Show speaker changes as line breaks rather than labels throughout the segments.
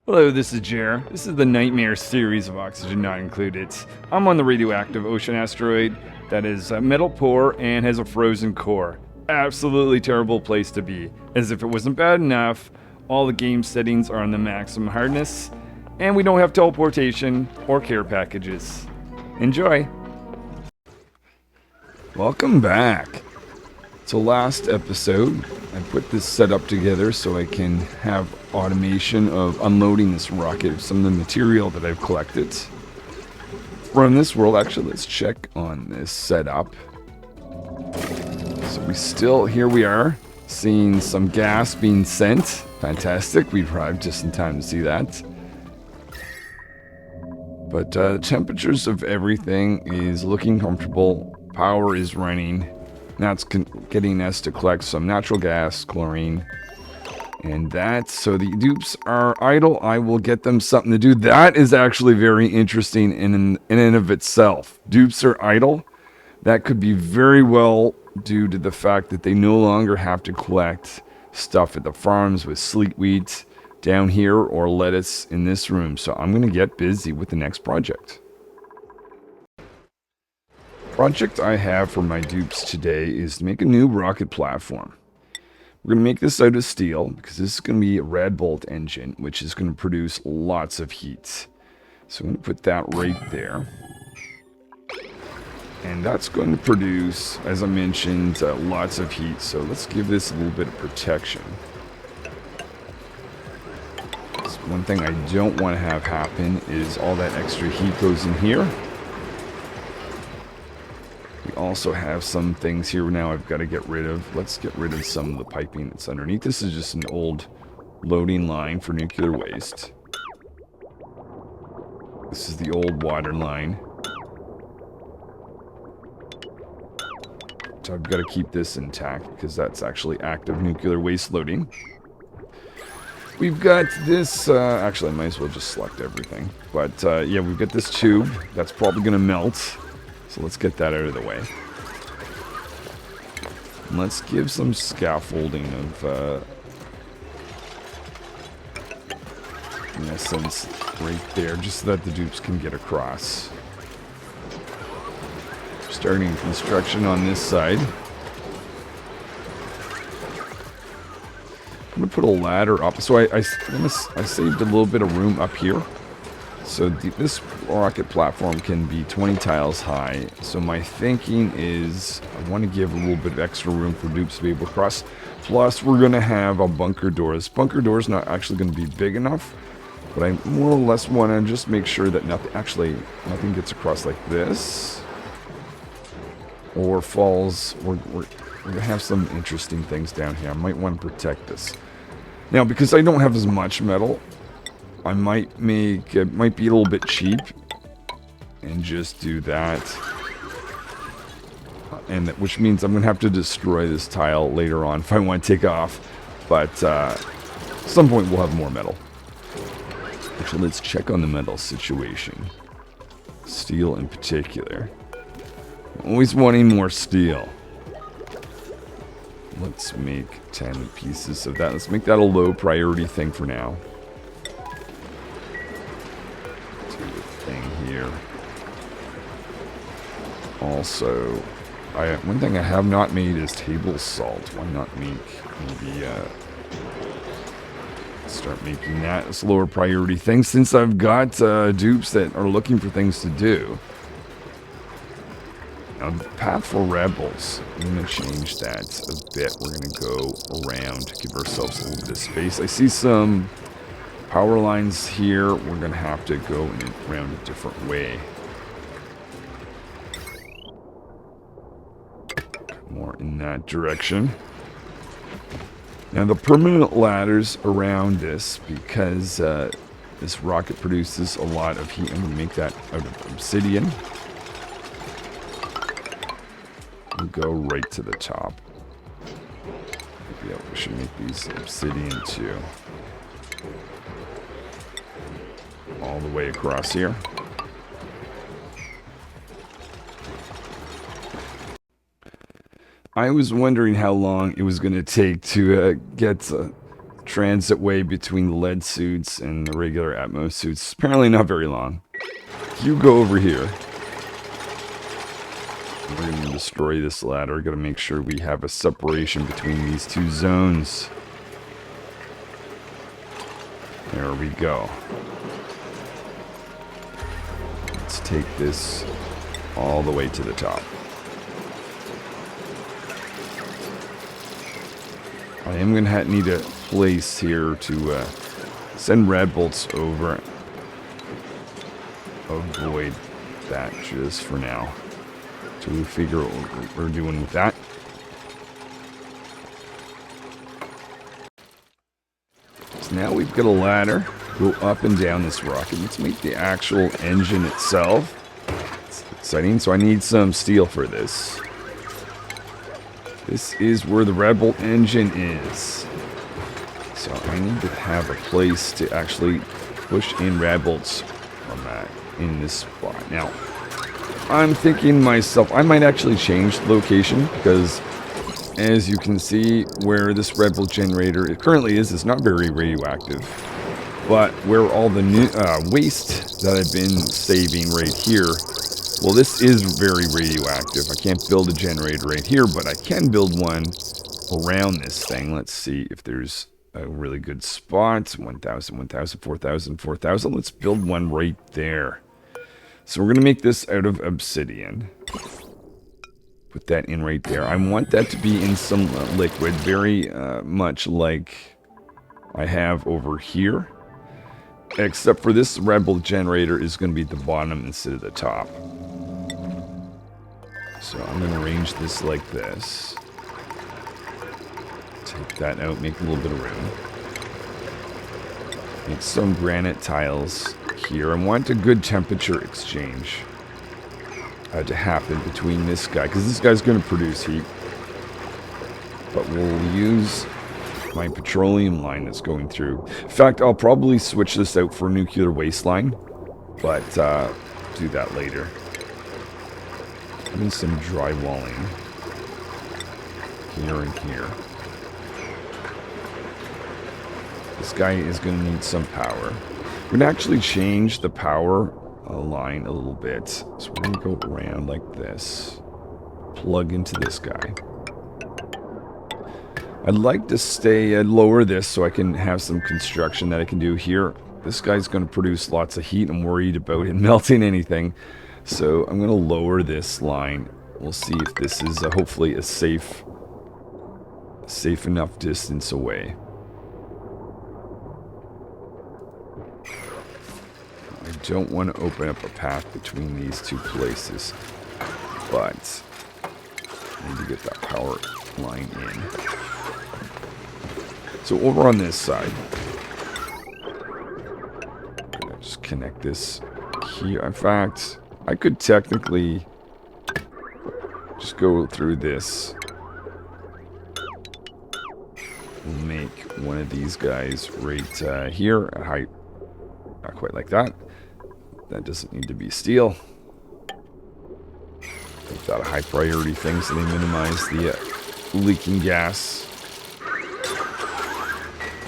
Hello, this is Jer. This is the Nightmare series of Oxygen Not Included. I'm on the radioactive ocean asteroid that is metal poor and has a frozen core. Absolutely terrible place to be. As if it wasn't bad enough, all the game settings are on the maximum hardness, and we don't have teleportation or care packages. Enjoy! Welcome back. So last episode, I put this setup together so I can have automation of unloading this rocket of some of the material that I've collected from this world. Actually, let's check on this setup. So here we are, seeing some gas being sent. Fantastic, we've arrived just in time to see that. But temperatures of everything is looking comfortable. Power is running. Now it's getting us to collect some natural gas, chlorine, and that. So the dupes are idle. I will get them something to do. That is actually very interesting in and of itself. Dupes are idle. That could be very well due to the fact that they no longer have to collect stuff at the farms with sleet wheat down here or lettuce in this room. So I'm going to get busy with the next project. Project I have for my dupes today is to make a new rocket platform. We're going to make this out of steel because this is going to be a Radbolt engine, which is going to produce lots of heat. So I'm going to put that right there. And that's going to produce, as I mentioned, lots of heat. So let's give this a little bit of protection. So one thing I don't want to have happen is all that extra heat goes in here. We also have some things here now I've got to get rid of. Let's get rid of some of the piping that's underneath. This is just an old loading line for nuclear waste. This is the old water line. So I've got to keep this intact because that's actually active nuclear waste loading. We've got this, actually I might as well just select everything. But yeah, we've got this tube that's probably going to melt. So let's get that out of the way. And let's give some scaffolding of, in essence, right there, just so that the dupes can get across. Starting construction on this side. I'm going to put a ladder up. So I saved a little bit of room up here. So this rocket platform can be 20 tiles high. So my thinking is I want to give a little bit of extra room for dupes to be able to cross. Plus we're going to have a bunker door. This bunker door is not actually going to be big enough. But I more or less want to just make sure that nothing gets across like this. Or falls. We're going to have some interesting things down here. I might want to protect this. Now because I don't have as much metal, I might make, it might be a little bit cheap and just do that. And which means I'm going to have to destroy this tile later on if I want to take off. But at some point we'll have more metal. Actually, let's check on the metal situation. Steel in particular. Always wanting more steel. Let's make 10 pieces of that. Let's make that a low priority thing for now. Here. Also, one thing I have not made is table salt. Why not make maybe start making that as a lower priority thing since I've got dupes that are looking for things to do. Now the path for Radbolts, I'm going to change that a bit. We're going to go around to give ourselves a little bit of space. I see some power lines here. We're going to have to go around a different way. More in that direction. Now the permanent ladders around this, because this rocket produces a lot of heat. I'm going to make that out of obsidian. And go right to the top. Yeah, we should make these obsidian too. All the way across here. I was wondering how long it was going to take to get transitway between the lead suits and the regular Atmos suits. Apparently not very long. You go over here. We're going to destroy this ladder. Got to make sure we have a separation between these two zones. There we go. Let's take this all the way to the top. I am going to need a place here to send Radbolts over. Avoid that just for now. So we figure out what we're doing with that. So now we've got a ladder. Go up and down this rocket. Let's make the actual engine itself. It's exciting. So I need some steel for this. This is where the Radbolt engine is. So I need to have a place to actually push in Radbolts on that in this spot. Now, I'm thinking myself, I might actually change the location because as you can see where this Radbolt generator currently is, it's not very radioactive. But where all the new waste that I've been saving right here, well, this is very radioactive. I can't build a generator right here, but I can build one around this thing. Let's see if there's a really good spot. 1,000, 1,000, 4,000, 4,000. Let's build one right there. So we're going to make this out of obsidian. Put that in right there. I want that to be in some liquid, very much like I have over here. Except for this Radbolt generator is going to be at the bottom instead of the top. So I'm going to arrange this like this. Take that out, make a little bit of room. Make some granite tiles here. I want a good temperature exchange to happen between this guy, because this guy's going to produce heat. But we'll use my petroleum line that's going through. In fact, I'll probably switch this out for nuclear waste line, but do that later. And some drywalling here and here. This guy is going to need some power. We're going to actually change the power line a little bit. So we're going to go around like this. Plug into this guy. I'd like to stay lower this so I can have some construction that I can do here. This guy's going to produce lots of heat. I'm worried about it melting anything. So I'm going to lower this line. We'll see if this is hopefully a safe enough distance away. I don't want to open up a path between these two places, but I need to get that power line in. So over on this side, I'm going to just connect this here. In fact, I could technically just go through this. We'll make one of these guys right here at height. Not quite like that. That doesn't need to be steel. Make that a high priority thing so they minimize the leaking gas.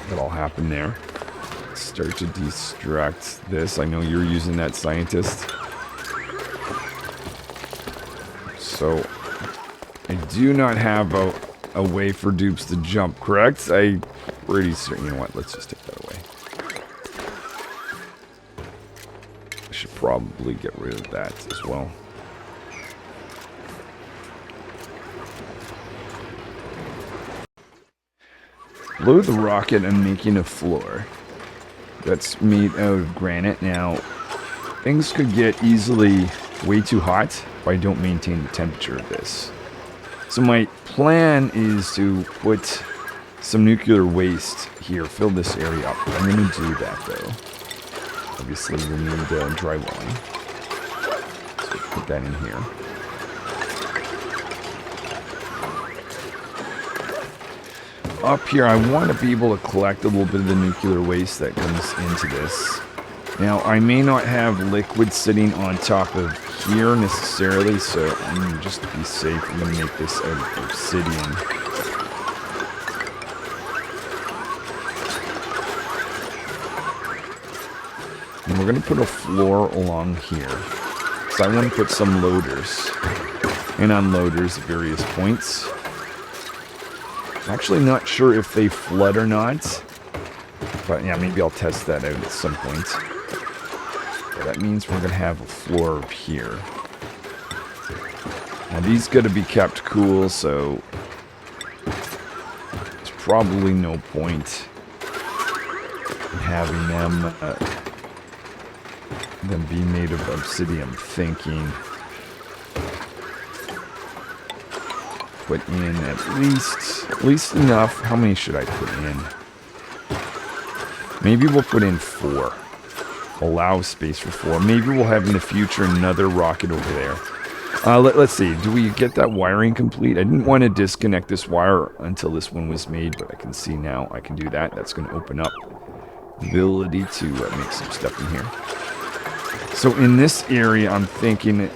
That'll happen there. Start to destruct this. I know you're using that, scientist. So I do not have a way for dupes to jump, correct? I'm pretty certain. You know what? Let's just take that away. I should probably get rid of that as well. Below the rocket, I'm making a floor that's made out of granite. Now, things could get easily way too hot if I don't maintain the temperature of this. So my plan is to put some nuclear waste here, fill this area up. I'm going to do that though. Obviously we need drywalling. So put that in here. Up here, I want to be able to collect a little bit of the nuclear waste that comes into this. Now, I may not have liquid sitting on top of here necessarily, so I'm going to, just to be safe, I'm going to make this out of obsidian. And we're going to put a floor along here. So I want to put some loaders and unloaders at various points. I'm actually not sure if they flood or not. But yeah, maybe I'll test that out at some point. Yeah, that means we're going to have a floor up here. Now these got to be kept cool, so there's probably no point in having them be made of obsidian. Thinking put in at least enough. How many should I put in? Maybe we'll put in 4. Allow space for 4. Maybe we'll have in the future another rocket over there. Let's see. Do we get that wiring complete? I didn't want to disconnect this wire until this one was made, but I can see now I can do that. That's going to open up the ability to make some stuff in here. So in this area, I'm thinking that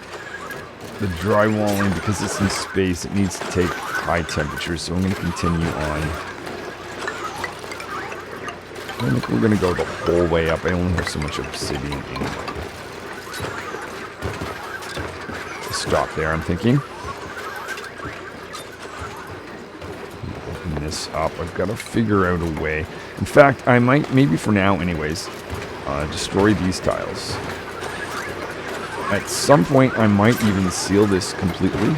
the drywalling, because it's in space, it needs to take high temperatures. So I'm going to continue on. I think we're going to go the whole way up. I only have so much obsidian anyway. Stop there, I'm thinking. Open this up. I've got to figure out a way. In fact, I might, maybe for now anyways, destroy these tiles. At some point, I might even seal this completely.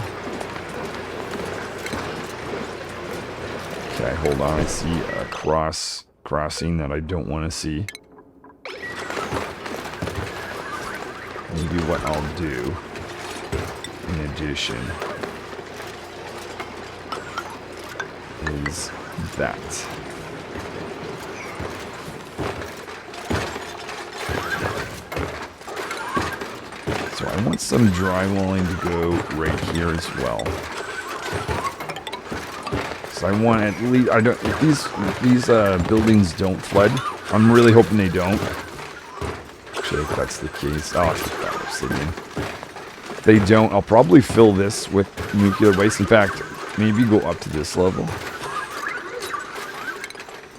Okay, hold on. I see a crossing that I don't want to see. Maybe what I'll do, in addition, is that. So I want some drywalling to go right here as well. So I want at least, I don't, if these buildings don't flood, I'm really hoping they don't. Actually, if that's the case, oh, that obsidian. If they don't, I'll probably fill this with nuclear waste. In fact, maybe go up to this level.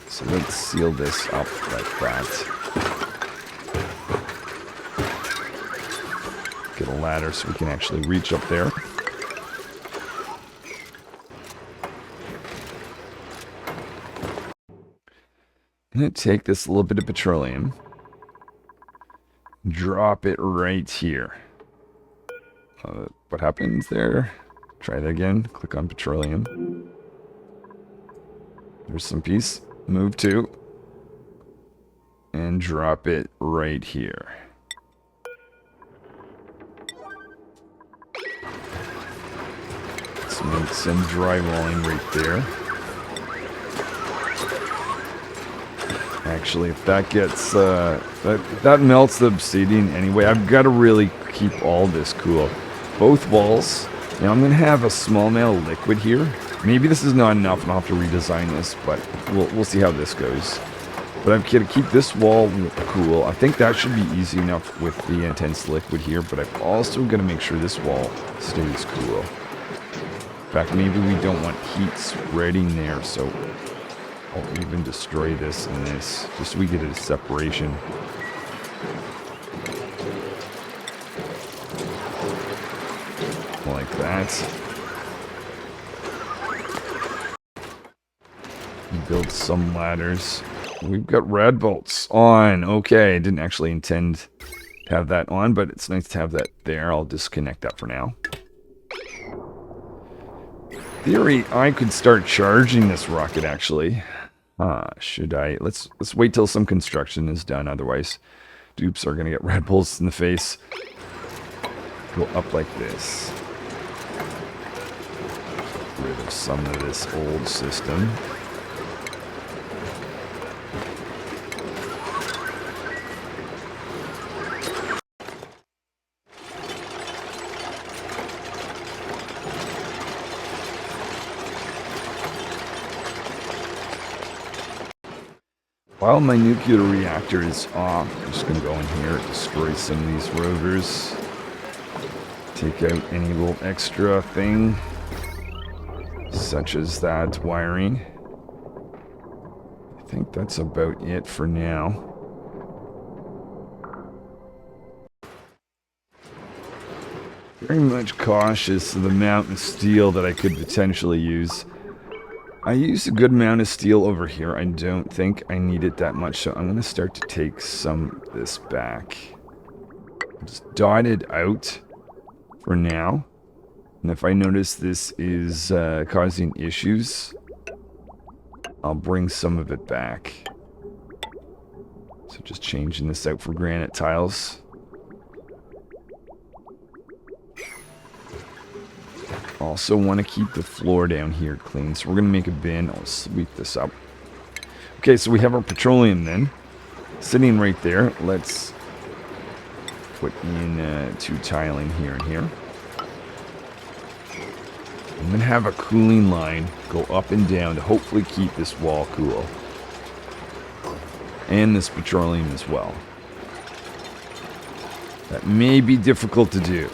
So let's seal this up like that. Get a ladder so we can actually reach up there. I'm going to take this little bit of petroleum, drop it right here. What happens there? Try that again. Click on petroleum. There's some piece. Move to. And drop it right here. Let's make some drywalling right there. Actually, if that gets, that melts the obsidian anyway. I've got to really keep all this cool. Both walls. Now I'm going to have a small amount of liquid here. Maybe this is not enough and I'll have to redesign this, but we'll see how this goes. But I'm going to keep this wall cool. I think that should be easy enough with the intense liquid here, but I'm also going to make sure this wall stays cool. In fact, maybe we don't want heat spreading there, so I'll even destroy this and this, just so we get a separation. Like that. Build some ladders. We've got Radbolts on. Okay, I didn't actually intend to have that on, but it's nice to have that there. I'll disconnect that for now. In theory, I could start charging this rocket actually. Should I? Let's wait till some construction is done. Otherwise, dupes are gonna get Radbolts in the face. Go up like this. Get rid of some of this old system. While my nuclear reactor is off, I'm just going to go in here, destroy some of these rovers, take out any little extra thing, such as that wiring. I think that's about it for now. very much cautious of the amount of steel that I could potentially use. I used a good amount of steel over here. I don't think I need it that much, so I'm going to start to take some of this back. Just dot it out for now. And if I notice this is causing issues, I'll bring some of it back. So just changing this out for granite tiles. Also want to keep the floor down here clean, so we're going to make a bin. I'll sweep this up. Okay, so we have our petroleum then, sitting right there. Let's put in 2 tiling here and here. I'm going to have a cooling line go up and down to hopefully keep this wall cool. And this petroleum as well. That may be difficult to do,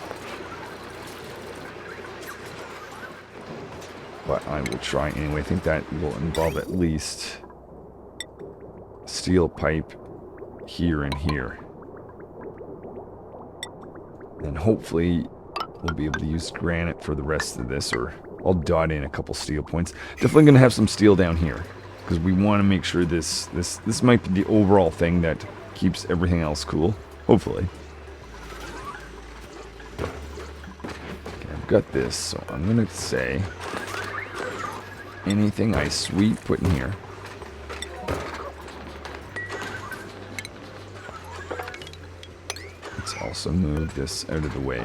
but I will try anyway. I think that will involve at least steel pipe here and here. And hopefully we'll be able to use granite for the rest of this, or I'll dot in a couple steel points. Definitely going to have some steel down here, because we want to make sure this might be the overall thing that keeps everything else cool. Hopefully. Okay, I've got this, so I'm going to say anything I sweep, put in here. Let's also move this out of the way.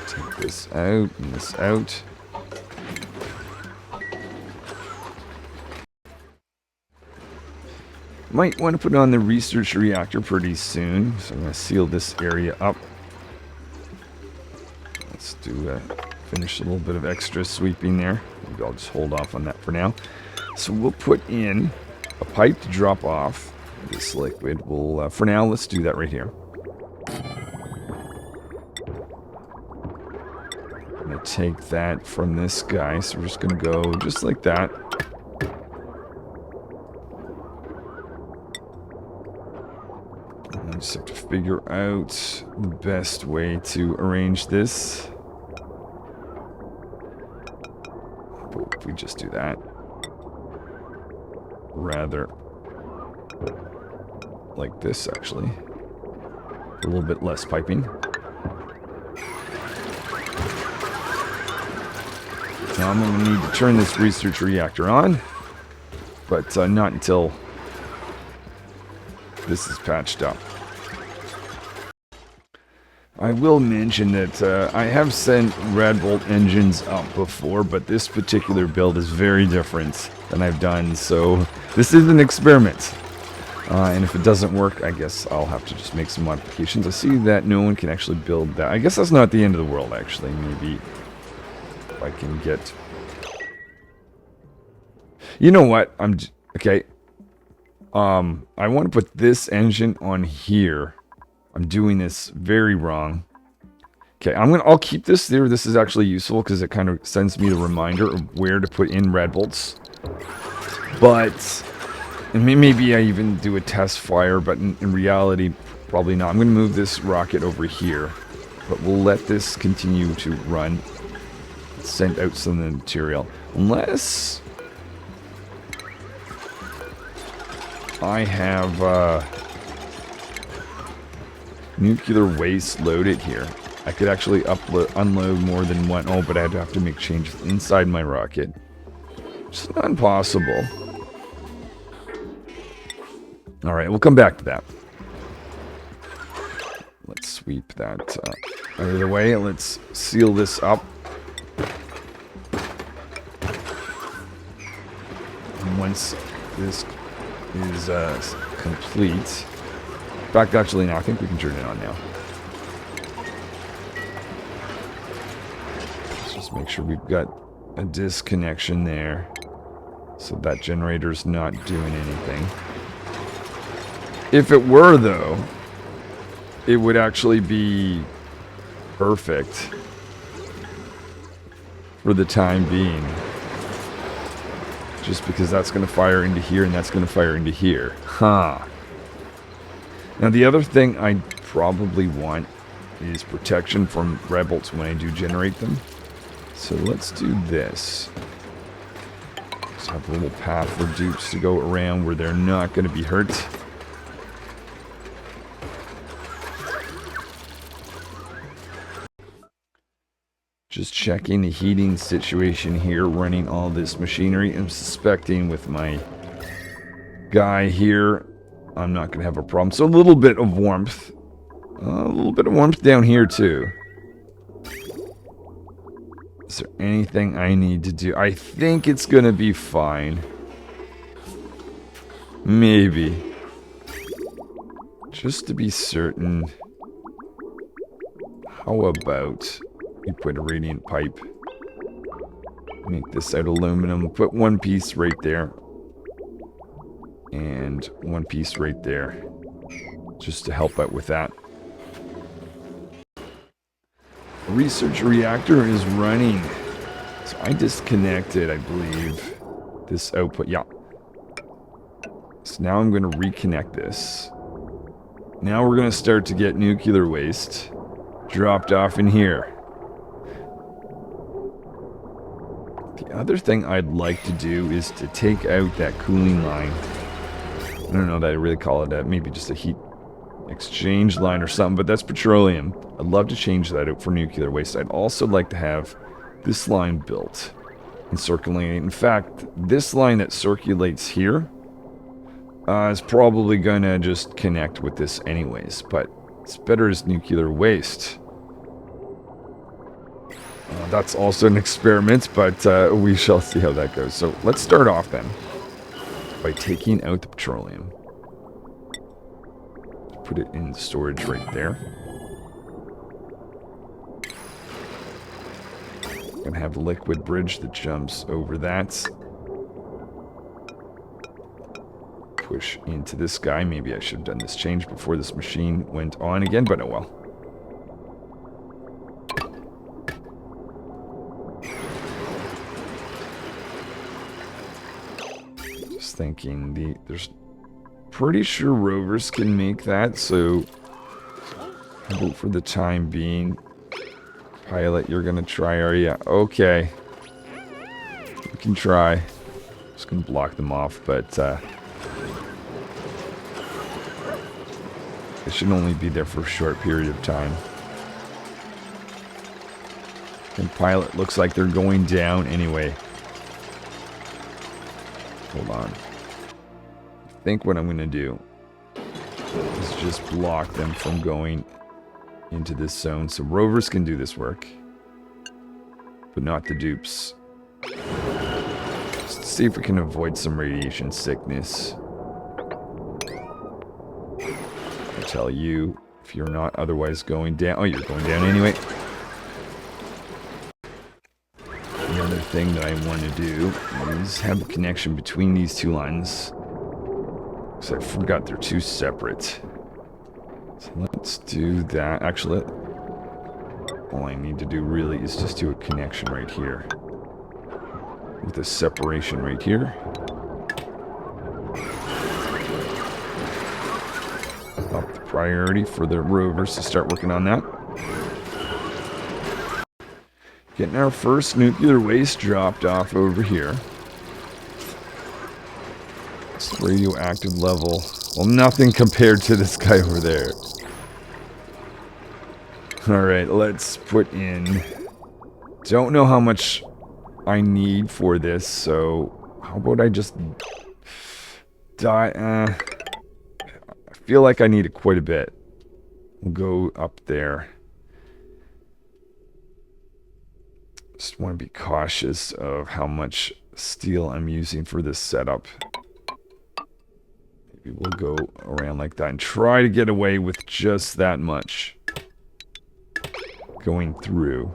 Take this out and this out. Might want to put on the research reactor pretty soon, so I'm going to seal this area up. Let's do finish a little bit of extra sweeping there. Maybe I'll just hold off on that for now. So we'll put in a pipe to drop off this liquid. We'll, for now, let's do that right here. I'm going to take that from this guy, so we're just going to go just like that. And I just have to figure out the best way to arrange this. But if we just do that, rather like this, actually, a little bit less piping. Now I'm going to need to turn this research reactor on, but not until this is patched up. I will mention that I have sent Radbolt engines up before, but this particular build is very different than I've done, so this is an experiment. And if it doesn't work, I guess I'll have to just make some modifications. I see that no one can actually build that. I guess that's not the end of the world, actually. Maybe if I can get... You know what? Okay. I want to put this engine on here. I'm doing this very wrong. Okay, I'll keep this there. This is actually useful because it kind of sends me the reminder of where to put in Radbolts. But, and maybe I even do a test fire, but in reality, probably not. I'm going to move this rocket over here, but we'll let this continue to run. Send out some of the material. Unless I have nuclear waste loaded here. I could actually unload more than one. Oh, but I'd have to make changes inside my rocket. It's not impossible. Alright, we'll come back to that. Let's sweep that out of the way. Let's seal this up. And once this is complete... In fact, actually, no, I think we can turn it on now. Let's just make sure we've got a disconnection there, so that generator's not doing anything. If it were, though, it would actually be perfect for the time being. Just because that's going to fire into here and that's going to fire into here. Huh. Now, the other thing I probably want is protection from Radbolts when I do generate them. So let's do this. Let's have a little path for dupes to go around where they're not going to be hurt. Just checking the heating situation here, running all this machinery. I'm suspecting with my guy here, I'm not going to have a problem. So a little bit of warmth. A little bit of warmth down here too. Is there anything I need to do? I think it's going to be fine. Maybe. Just to be certain. How about we put a radiant pipe? Make this out of aluminum. Put one piece right there. And one piece right there. Just to help out with that. The research reactor is running. So I disconnected, I believe, this output. Yeah. So now I'm going to reconnect this. Now we're going to start to get nuclear waste dropped off in here. The other thing I'd like to do is to take out that cooling line. I don't know that I really call it that. Maybe just a heat exchange line or something, but that's petroleum. I'd love to change that out for nuclear waste. I'd also like to have this line built and circulating. In fact, this line that circulates here is probably going to just connect with this anyways, but it's better as nuclear waste. That's also an experiment, but we shall see how that goes. So let's start off then by taking out the petroleum. Put it in storage right there. Gonna have a liquid bridge that jumps over that. Push into this guy. Maybe I should have done this change before this machine went on again, but oh well. Just thinking, there's pretty sure rovers can make that, so how about for the time being? Pilot, you're gonna try, are you? Okay. You can try. Just gonna block them off, but it should only be there for a short period of time. And pilot looks like they're going down anyway. Hold on. I think what I'm gonna do is just block them from going into this zone, so rovers can do this work, but not the dupes. Let's see if we can avoid some radiation sickness. I'll tell you, if you're not otherwise going down. Oh, you're going down anyway. The other thing that I want to do is have a connection between these two lines, because I forgot they're two separate. So let's do that. Actually, all I need to do really is just do a connection right here. With a separation right here. Up the priority for the rovers to start working on that. Getting our first nuclear waste dropped off over here. It's radioactive level. Well, nothing compared to this guy over there. Alright, let's put in... Don't know how much I need for this, so... How about I just... die... I feel like I need it quite a bit. We'll go up there. Just want to be cautious of how much steel I'm using for this setup. Maybe we'll go around like that and try to get away with just that much. Going through.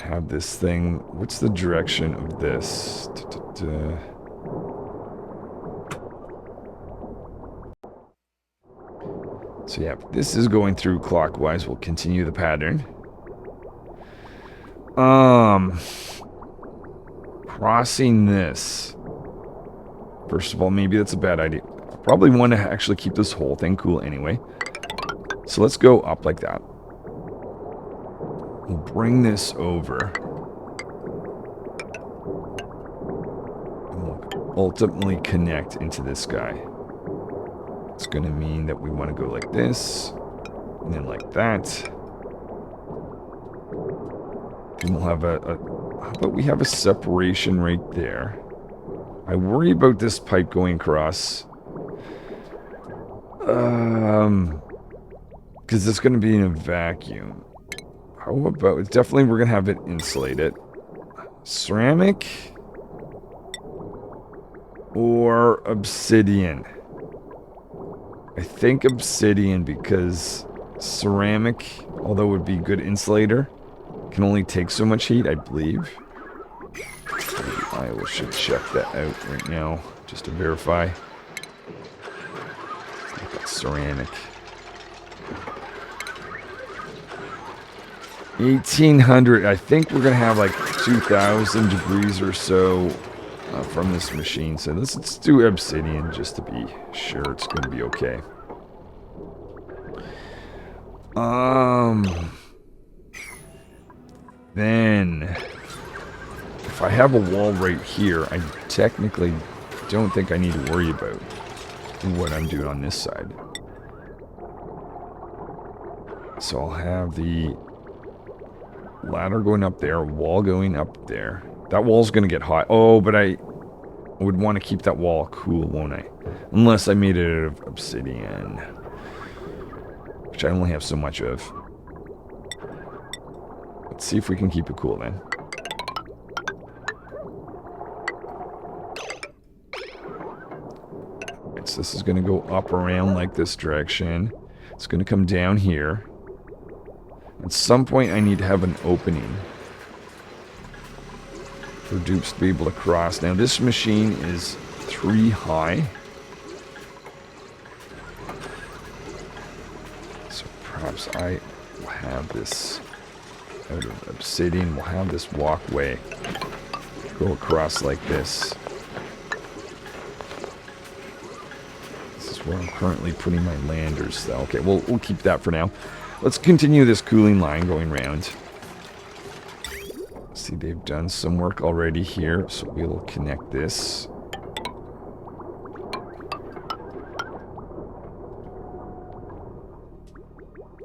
Have this thing... What's the direction of this? So yeah, this is going through clockwise. We'll continue the pattern. Crossing this. First of all, maybe that's a bad idea. Probably want to actually keep this whole thing cool anyway. So let's go up like that. We'll bring this over. And we'll ultimately connect into this guy. It's going to mean that we want to go like this. And then like that. And we'll have how about we have a separation right there. I worry about this pipe going across. Because it's going to be in a vacuum. How about... Definitely we're going to have it insulated. Ceramic? Or obsidian? I think obsidian because ceramic, although it would be a good insulator, can only take so much heat, I believe. I should check that out right now, just to verify. Ceramic. 1800. I think we're going to have like 2000 degrees or so from this machine. So let's do obsidian just to be sure it's going to be okay. Then, if I have a wall right here, I technically don't think I need to worry about what I'm doing on this side. So I'll have the ladder going up there, wall going up there. That wall's going to get hot. Oh, but I would want to keep that wall cool, won't I? Unless I made it out of obsidian, which I only have so much of. Let's see if we can keep it cool then. Right, so this is going to go up around like this direction. It's going to come down here. At some point I need to have an opening for dupes to be able to cross. Now this machine is 3 high. So perhaps I will have this out of obsidian. We'll have this walkway go across like this. This is where I'm currently putting my landers though. Okay, we'll keep that for now. Let's continue this cooling line going round. See, they've done some work already here, so we'll connect this.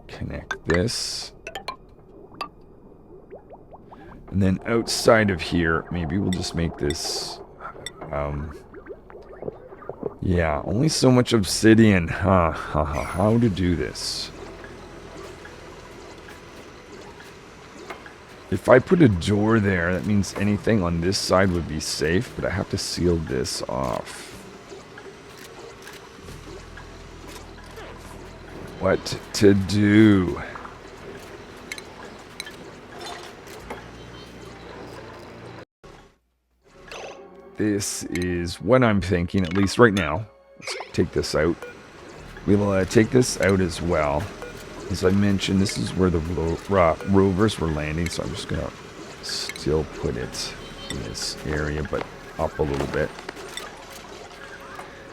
Connect this. And then outside of here, maybe we'll just make this... yeah, only so much obsidian. How to do this? If I put a door there, that means anything on this side would be safe, but I have to seal this off. What to do? This is what I'm thinking, at least right now. Let's take this out. We will take this out as well. As I mentioned, this is where the rovers were landing, so I'm just going to still put it in this area, but up a little bit.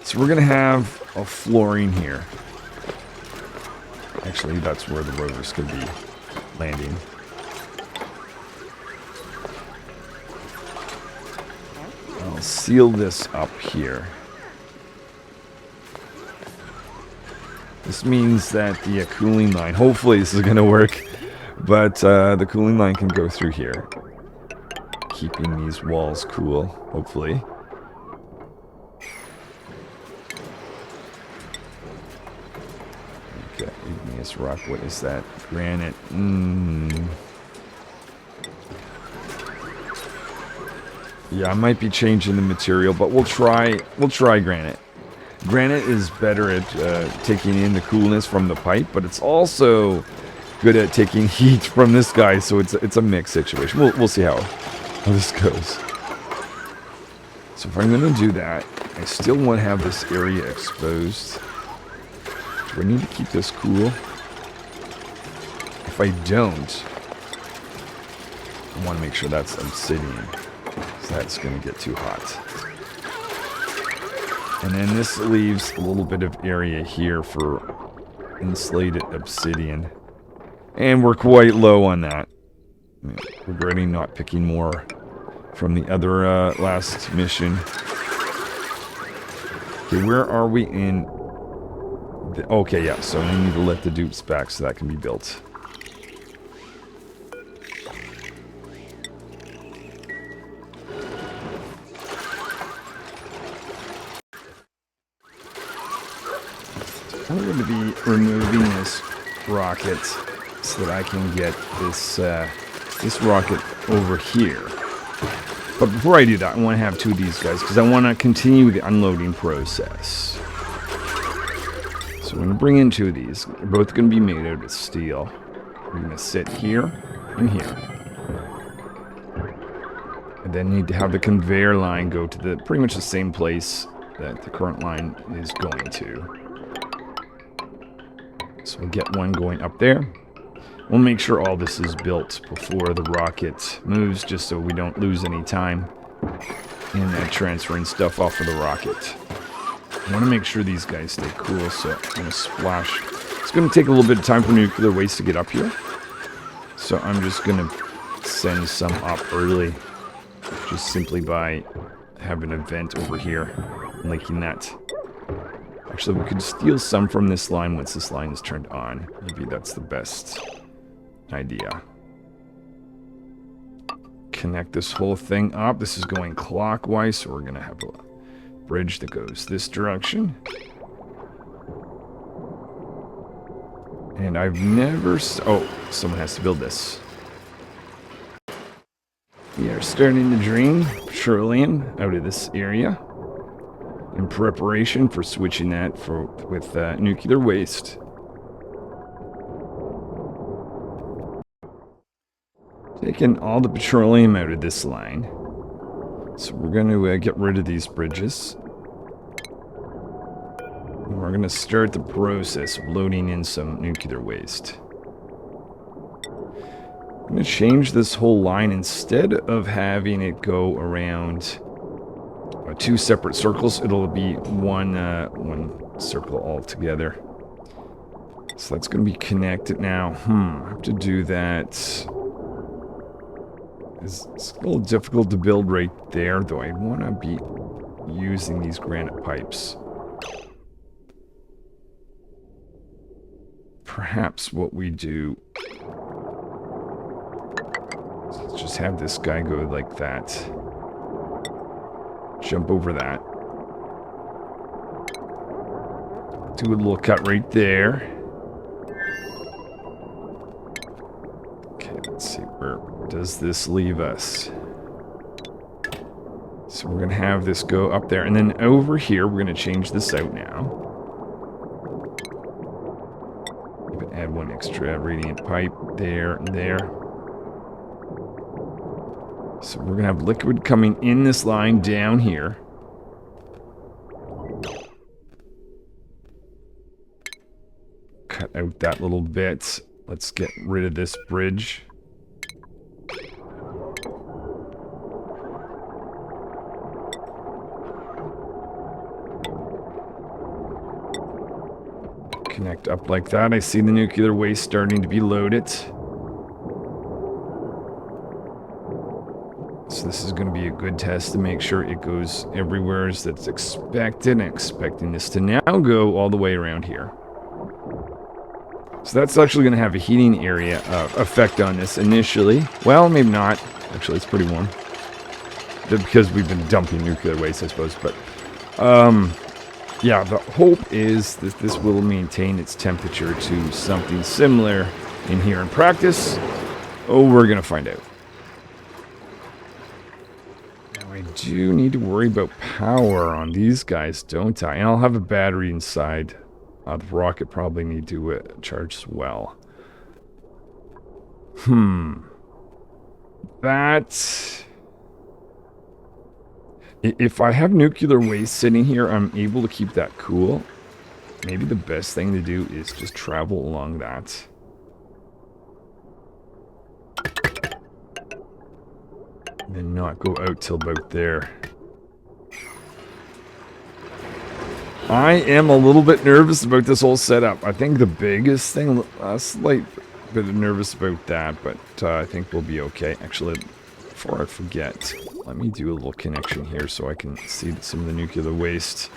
So we're going to have a flooring here. Actually, that's where the rovers could be landing. I'll seal this up here. This means that the cooling line, hopefully this is going to work, but the cooling line can go through here. Keeping these walls cool, hopefully. Okay, igneous rock, what is that? Granite. Yeah, I might be changing the material, but we'll try granite. Granite is better at taking in the coolness from the pipe, but it's also good at taking heat from this guy, so it's a mixed situation. We'll see how this goes. So if I'm going to do that, I still want to have this area exposed. Do I need to keep this cool? If I don't, I want to make sure that's obsidian, so that's going to get too hot. And then this leaves a little bit of area here for insulated obsidian. And we're quite low on that. Regretting not picking more from the other last mission. Okay, where are we in... okay, yeah, so we need to let the dupes back so that can be built. I'm going to be removing this rocket so that I can get this this rocket over here. But before I do that, I want to have two of these guys because I want to continue the unloading process. So I'm going to bring in two of these. They're both going to be made out of steel. We're going to sit here and here. And then need to have the conveyor line go to the pretty much the same place that the current line is going to. So we'll get one going up there. We'll make sure all this is built before the rocket moves, just so we don't lose any time in transferring stuff off of the rocket. I want to make sure these guys stay cool, so I'm going to splash. It's going to take a little bit of time for nuclear waste to get up here. So I'm just going to send some up early, just simply by having a vent over here, linking that. Actually, we could steal some from this line once this line is turned on. Maybe that's the best idea. Connect this whole thing up. This is going clockwise, so we're going to have a bridge that goes this direction. And I've never... oh, someone has to build this. We are starting to drain petroleum out of this area in preparation for switching that with nuclear waste. Taking all the petroleum out of this line. So we're going to get rid of these bridges. And we're going to start the process of loading in some nuclear waste. I'm going to change this whole line. Instead of having it go around two separate circles, it'll be one circle altogether. So that's going to be connected now. I have to do that. It's a little difficult to build right there, though. I want to be using these granite pipes. Perhaps what we do... let's just have this guy go like that. Jump over that. Do a little cut right there. Okay, let's see, where does this leave us? So we're going to have this go up there. And then over here, we're going to change this out now. Even add one extra radiant pipe there and there. So we're going to have liquid coming in this line down here. Cut out that little bit. Let's get rid of this bridge. Connect up like that. I see the nuclear waste starting to be loaded. So this is going to be a good test to make sure it goes everywhere as that's expected. And expecting this to now go all the way around here. So that's actually going to have a heating area effect on this initially. Well, maybe not. Actually, it's pretty warm. Because we've been dumping nuclear waste, I suppose. But, yeah, the hope is that this will maintain its temperature to something similar in here in practice. Oh, we're going to find out. Now, I do need to worry about power on these guys, don't I? And I'll have a battery inside. The rocket probably need to charge as well. That... if I have nuclear waste sitting here, I'm able to keep that cool. Maybe the best thing to do is just travel along that. And not go out till about there. I am a little bit nervous about this whole setup. I think the biggest thing, a slight bit nervous about that, but I think we'll be okay. Actually, before I forget, let me do a little connection here so I can see some of the nuclear waste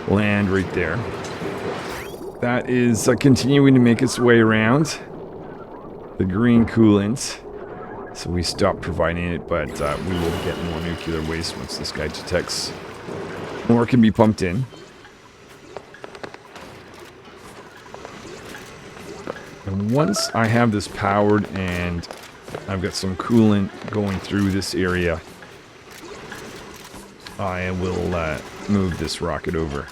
land right there. That is continuing to make its way around the green coolant. So we stopped providing it, but we will get more nuclear waste once this guy detects more can be pumped in. And once I have this powered and I've got some coolant going through this area, I will move this rocket over.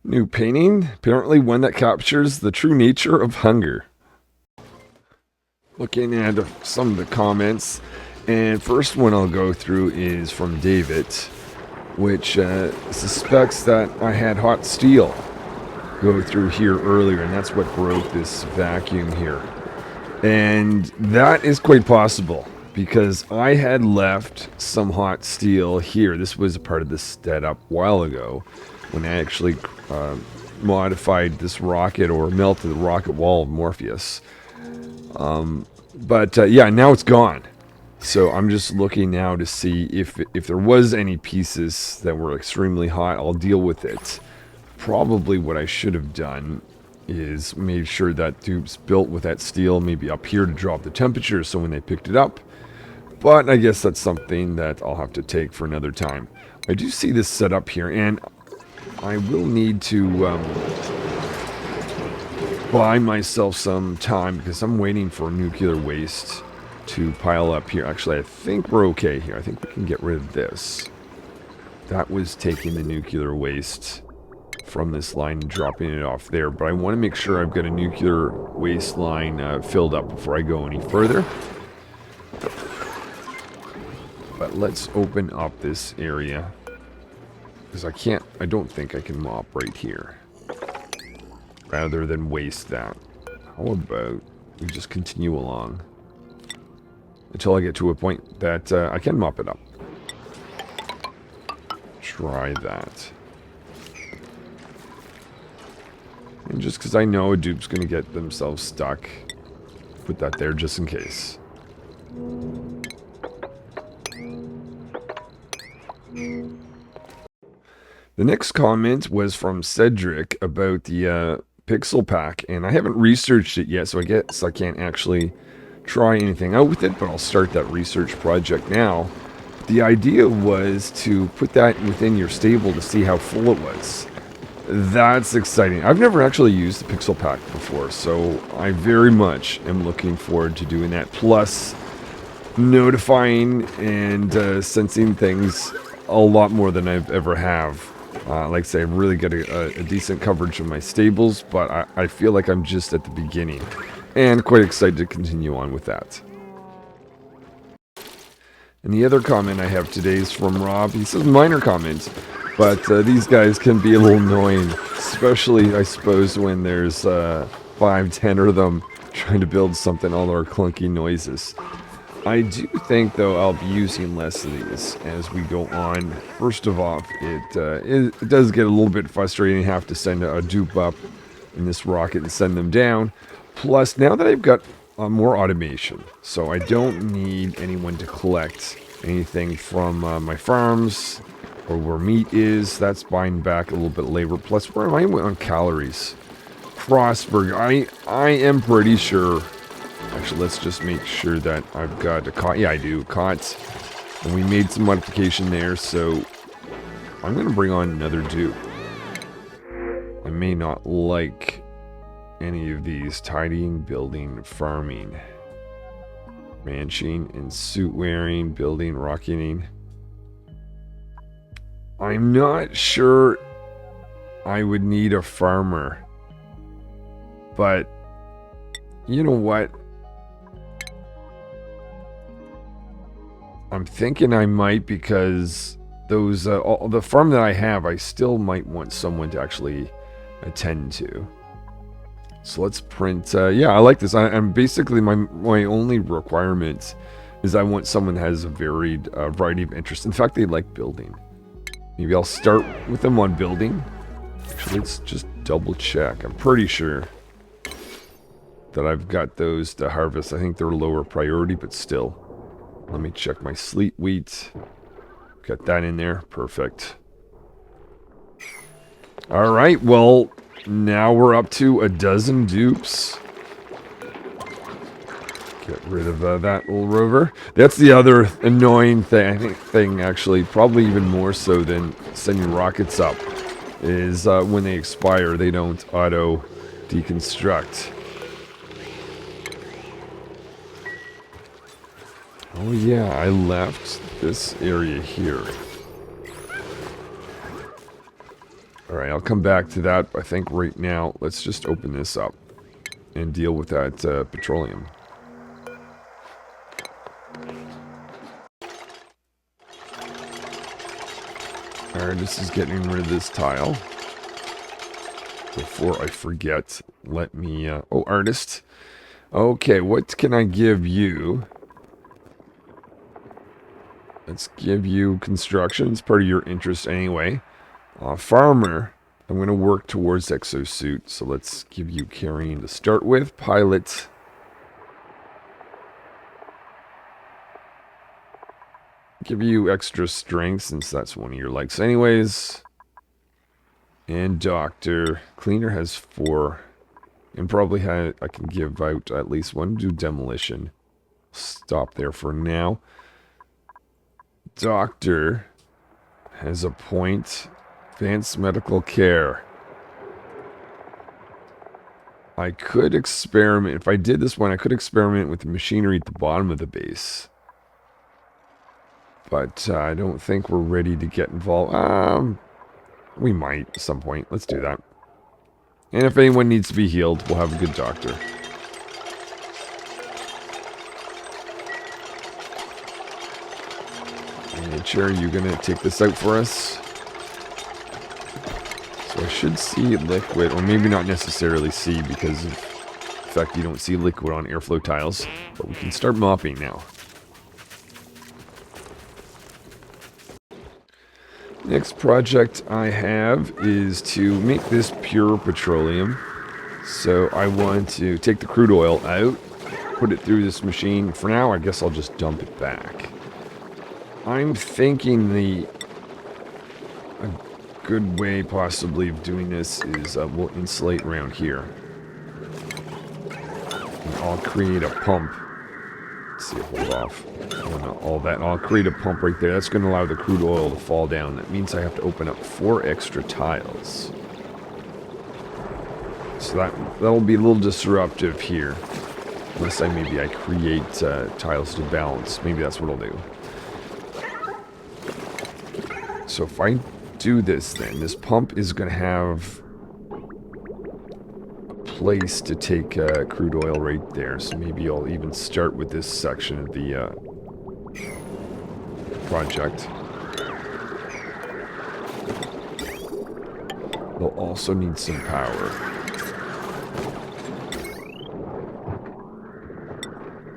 New painting, apparently one that captures the true nature of hunger. Looking at some of the comments, and first one I'll go through is from David, which suspects that I had hot steel go through here earlier, and that's what broke this vacuum here. And that is quite possible, because I had left some hot steel here. This was a part of this setup a while ago, when I actually modified this rocket, or melted the rocket wall of Morpheus. Yeah, now it's gone. So I'm just looking now to see if there was any pieces that were extremely hot. I'll deal with it. Probably what I should have done is made sure that tube's built with that steel maybe up here to drop the temperature so when they picked it up. But I guess that's something that I'll have to take for another time. I do see this set up here, and I will need to buy myself some time because I'm waiting for nuclear waste to pile up here. Actually, I think we're okay here. I think we can get rid of this. That was taking the nuclear waste from this line and dropping it off there. But I want to make sure I've got a nuclear waste line filled up before I go any further. But let's open up this area, because I don't think I can mop right here, rather than waste that. How about we just continue along until I get to a point that I can mop it up. Try that. And just because I know a dupe's going to get themselves stuck, put that there just in case. The next comment was from Cedric about the pixel pack, and I haven't researched it yet, so I guess I can't actually try anything out with it, but I'll start that research project now. The idea was to put that within your stable to see how full it was. That's exciting. I've never actually used the pixel pack before, so I very much am looking forward to doing that, plus notifying and sensing things a lot more than I've ever have. Like I say, I really get a decent coverage of my stables, but I feel like I'm just at the beginning, and quite excited to continue on with that. And the other comment I have today is from Rob. He says minor comment, but these guys can be a little annoying, especially, I suppose, when there's 5, 10 of them trying to build something, all our clunky noises. I do think, though, I'll be using less of these as we go on. First of all, it does get a little bit frustrating to have to send a dupe up in this rocket and send them down. Plus, now that I've got more automation, so I don't need anyone to collect anything from my farms or where meat is. That's buying back a little bit of labor. Plus, where am I on calories? Frostburg, I am pretty sure. Actually, let's just make sure that I've got a cot. Yeah, I do. Cots. And we made some modification there, so I'm going to bring on another dupe. I may not like any of these. Tidying, building, farming, ranching, and suit wearing, building, rocketing. I'm not sure I would need a farmer. But, you know what? I'm thinking I might, because those the farm that I have, I still might want someone to actually attend to. So let's print. Yeah, I like this. I'm basically my only requirement is I want someone that has a varied variety of interests. In fact, they like building. Maybe I'll start with them on building. Actually, let's just double check. I'm pretty sure that I've got those to harvest. I think they're lower priority, but still. Let me check my sleet wheat. Got that in there. Perfect. Alright, well, now we're up to a dozen dupes. Get rid of that little rover. That's the other annoying thing, actually, probably even more so than sending rockets up, is when they expire, they don't auto deconstruct. Oh yeah, I left this area here. Alright, I'll come back to that. I think right now, let's just open this up and deal with that petroleum. Alright, this is getting rid of this tile. Before I forget, let me... oh, artist. Okay, what can I give you? Let's give you construction. It's part of your interest anyway. Farmer, I'm going to work towards exosuit. So let's give you carrying to start with. Pilot. Give you extra strength since that's one of your likes anyways. And doctor. Cleaner has 4. And probably I can give out at least 1. Do demolition. Stop there for now. Doctor has a point. Advanced medical care. I could experiment. If I did this one, I could experiment with the machinery at the bottom of the base. But I don't think we're ready to get involved. We might at some point. Let's do that. And if anyone needs to be healed, we'll have a good doctor. Nature, you gonna take this out for us? So I should see liquid, or maybe not necessarily see because of the fact you don't see liquid on airflow tiles. But we can start mopping now. Next project I have is to make this pure petroleum. So I want to take the crude oil out, put it through this machine. For now, I guess I'll just dump it back. I'm thinking a good way possibly of doing this is we'll insulate around here. And I'll create a pump. Let's see, hold off. Oh, no, all that. I'll create a pump right there. That's going to allow the crude oil to fall down. That means I have to open up 4 extra tiles. So that'll be a little disruptive here. Unless maybe I create tiles to balance. Maybe that's what I'll do. So if I do this then, this pump is going to have a place to take crude oil right there. So maybe I'll even start with this section of the project. We'll also need some power.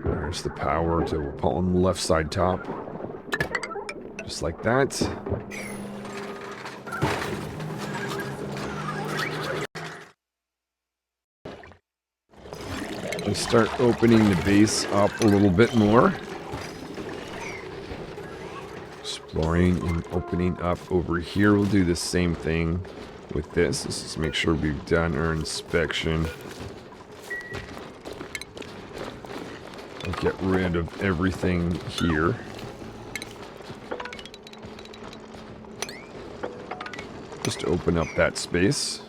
There's the power to put on the left side top. Just like that. And start opening the base up a little bit more. Exploring and opening up over here. We'll do the same thing with this. Let's just make sure we've done our inspection. I'll get rid of everything here. Just to open up that space.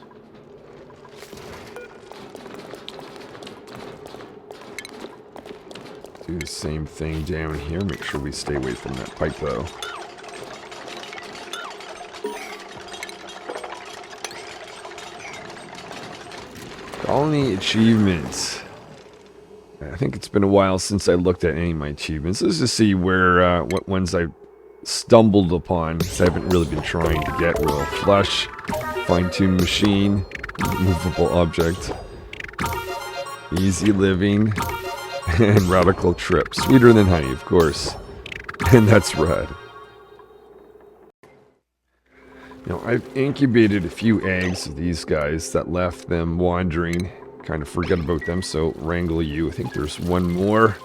Do the same thing down here. Make sure we stay away from that pipe though. Colony achievements. I think it's been a while since I looked at any of my achievements. Let's just see where what ones I stumbled upon. Because I haven't really been trying to get real flush. Fine-tuned machine. Movable object. Easy living. And radical trip. Sweeter than honey, of course. And that's red. Now, I've incubated a few eggs of these guys that left them wandering. Kind of forget about them, so wrangle you. I think there's one more.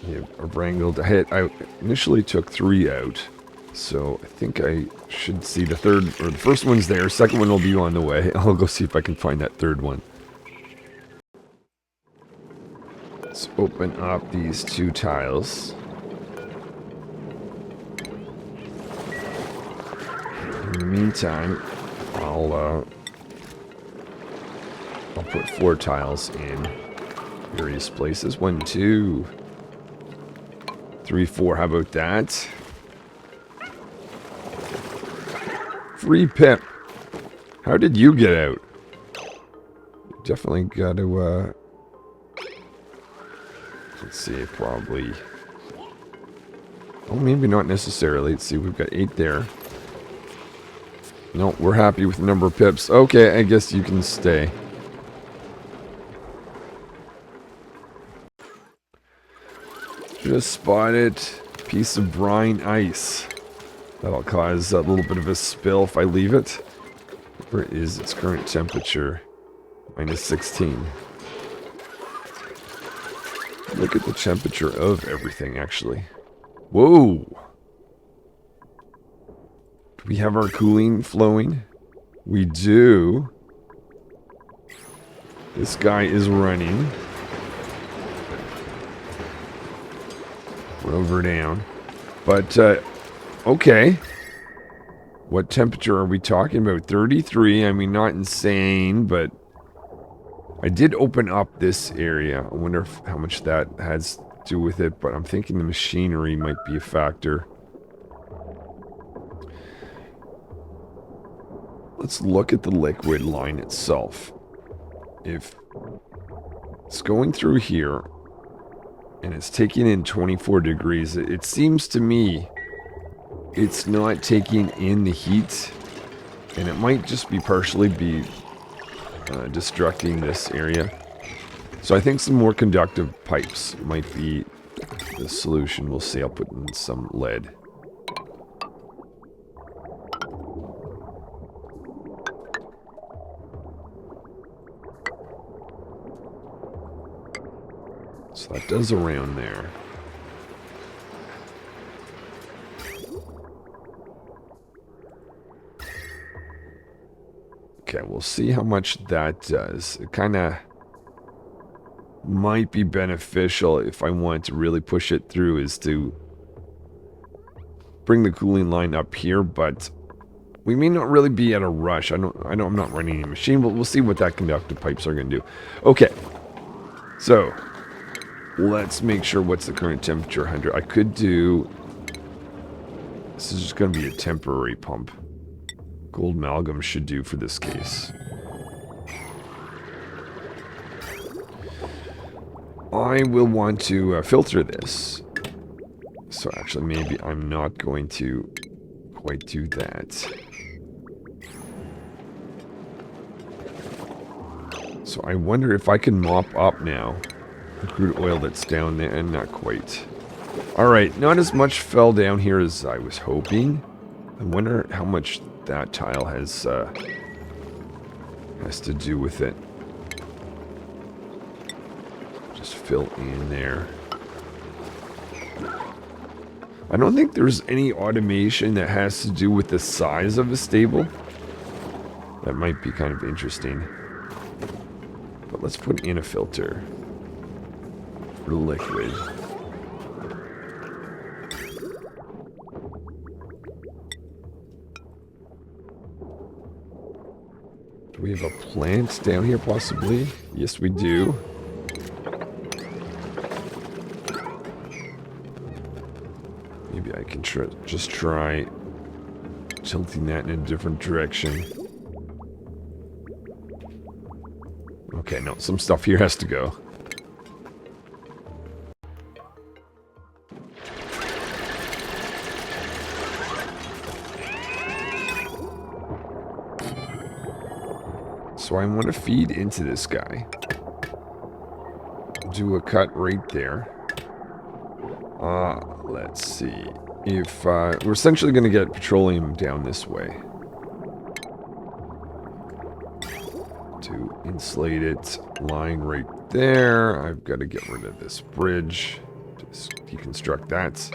Yeah, wrangled. I initially took 3 out. So I think I should see the third, or the first one's there. Second one will be on the way. I'll go see if I can find that third one. Let's open up these 2 tiles. In the meantime, I'll put 4 tiles in various places. 1, 2, 3, 4. How about that? Free pip. How did you get out? Definitely got to, let's see, probably... Oh, maybe not necessarily. Let's see, we've got 8 there. No, we're happy with the number of pips. Okay, I guess you can stay. Just spotted a piece of brine ice. That'll cause a little bit of a spill if I leave it. Where is its current temperature? -16. Look at the temperature of everything, actually. Whoa! Do we have our cooling flowing? We do. This guy is running. Rover down. But, okay. What temperature are we talking about? 33. I mean, not insane, but I did open up this area. I wonder how much that has to do with it, but I'm thinking the machinery might be a factor. Let's look at the liquid line itself. If it's going through here and it's taking in 24 degrees, it seems to me it's not taking in the heat, and it might just be partially be destructing this area. So I think some more conductive pipes might be the solution. We'll see. I'll put in some lead. So that does around there. Okay, we'll see how much that does. It kind of might be beneficial if I want to really push it through, is to bring the cooling line up here, but we may not really be at a rush. I'm not running a machine, but we'll see what that conductive pipes are going to do. Okay, so let's make sure what's the current temperature. 100. I could do... This is just going to be a temporary pump. Gold amalgam should do for this case. I will want to filter this. So actually, maybe I'm not going to quite do that. So I wonder if I can mop up now the crude oil that's down there, and not quite. Alright, not as much fell down here as I was hoping. I wonder how much that tile has to do with it. Just fill in there. I don't think there's any automation that has to do with the size of a stable. That might be kind of interesting. But let's put in a filter for liquid. Do we have a plant down here possibly? Yes, we do. Maybe I can just try tilting that in a different direction. Okay, no, some stuff here has to go. So I want to feed into this guy. do a cut right there. Let's see. If we're essentially going to get petroleum down this way. To insulate it, line right there. I've got to get rid of this bridge. Just deconstruct that.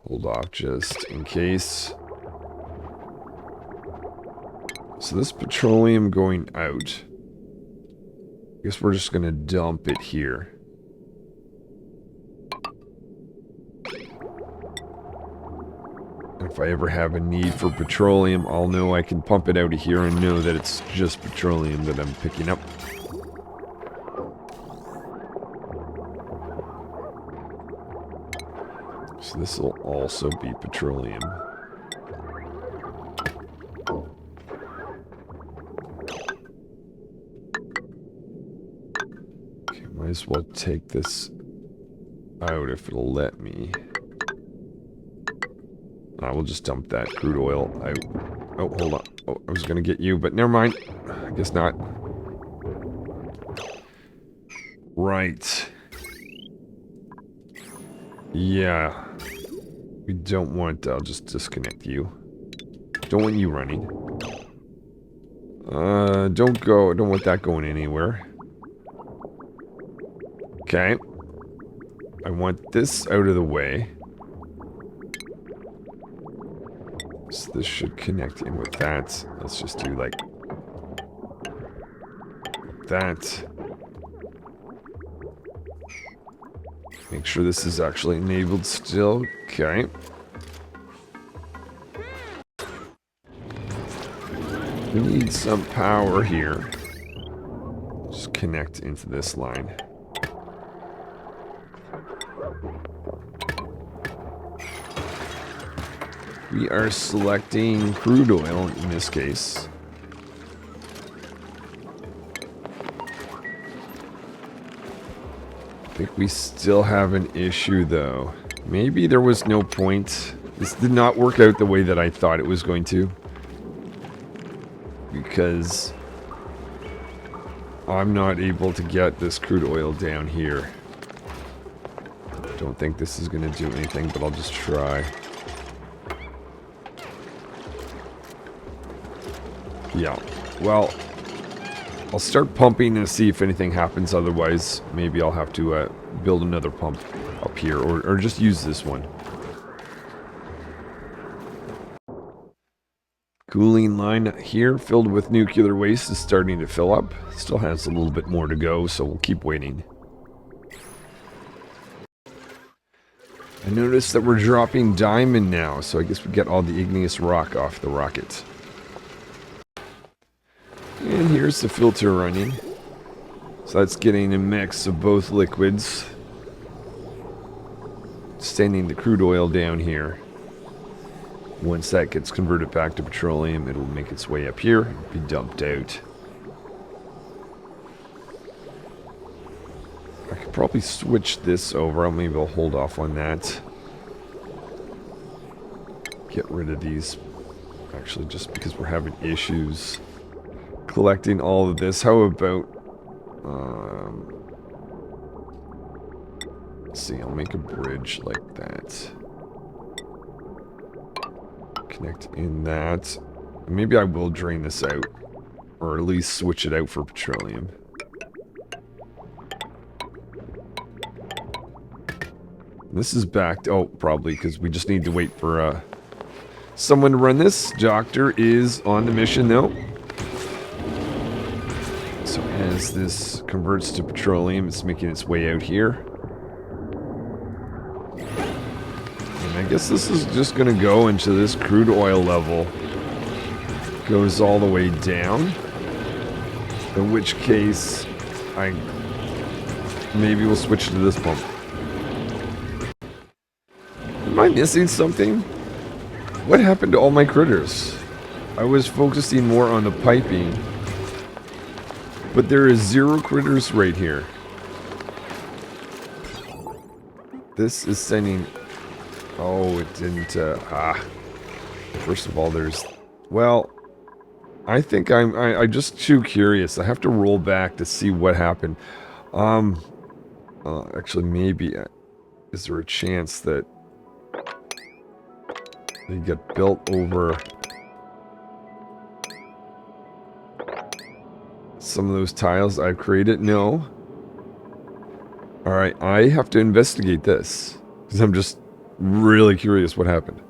Hold off just in case. So this petroleum going out. I guess we're just going to dump it here. And if I ever have a need for petroleum, I'll know I can pump it out of here and know that it's just petroleum that I'm picking up. So this will also be petroleum. Okay, might as well take this out if it'll let me. I will just dump that crude oil out. Oh, hold on. Oh, I was going to get you, but never mind. I guess not. Right. Yeah. We don't want... I'll just disconnect you. Don't want you running. Don't go... I don't want that going anywhere. Okay. I want this out of the way. So this should connect in with that. Let's just do like that. Make sure this is actually enabled still. Okay. We need some power here. Just connect into this line. We are selecting crude oil in this case. I think we still have an issue though. Maybe there was no point. This did not work out the way that I thought it was going to. Because I'm not able to get this crude oil down here. Don't think this is going to do anything, but I'll just try. Yeah, well, I'll start pumping and see if anything happens. Otherwise, maybe I'll have to build another pump up here, or just use this one. Cooling line here filled with nuclear waste is starting to fill up. Still has a little bit more to go, so we'll keep waiting. I noticed that we're dropping diamond now, so I guess we get all the igneous rock off the rocket. And here's the filter running. So that's getting a mix of both liquids. Sending the crude oil down here. Once that gets converted back to petroleum, it'll make its way up here and be dumped out. I could probably switch this over. Maybe I'll hold off on that. Get rid of these. Actually, just because we're having issues collecting all of this. How about... let's see, I'll make a bridge like that. Connect in that. Maybe I will drain this out. Or at least switch it out for petroleum. This is backed. Oh, probably because we just need to wait for someone to run this. Doctor is on the mission though. So as this converts to petroleum, it's making its way out here. And I guess this is just going to go into this crude oil level. Goes all the way down. In which case, maybe we'll switch to this pump. Am I missing something? What happened to all my critters? I was focusing more on the piping. But there is 0 critters right here. This is sending... Oh, it didn't... First of all, there's... Well, I think I'm just too curious. I have to roll back to see what happened. Actually, maybe, is there a chance that they get built over some of those tiles I've created? No. Alright, I have to investigate this, because I'm just really curious what happened.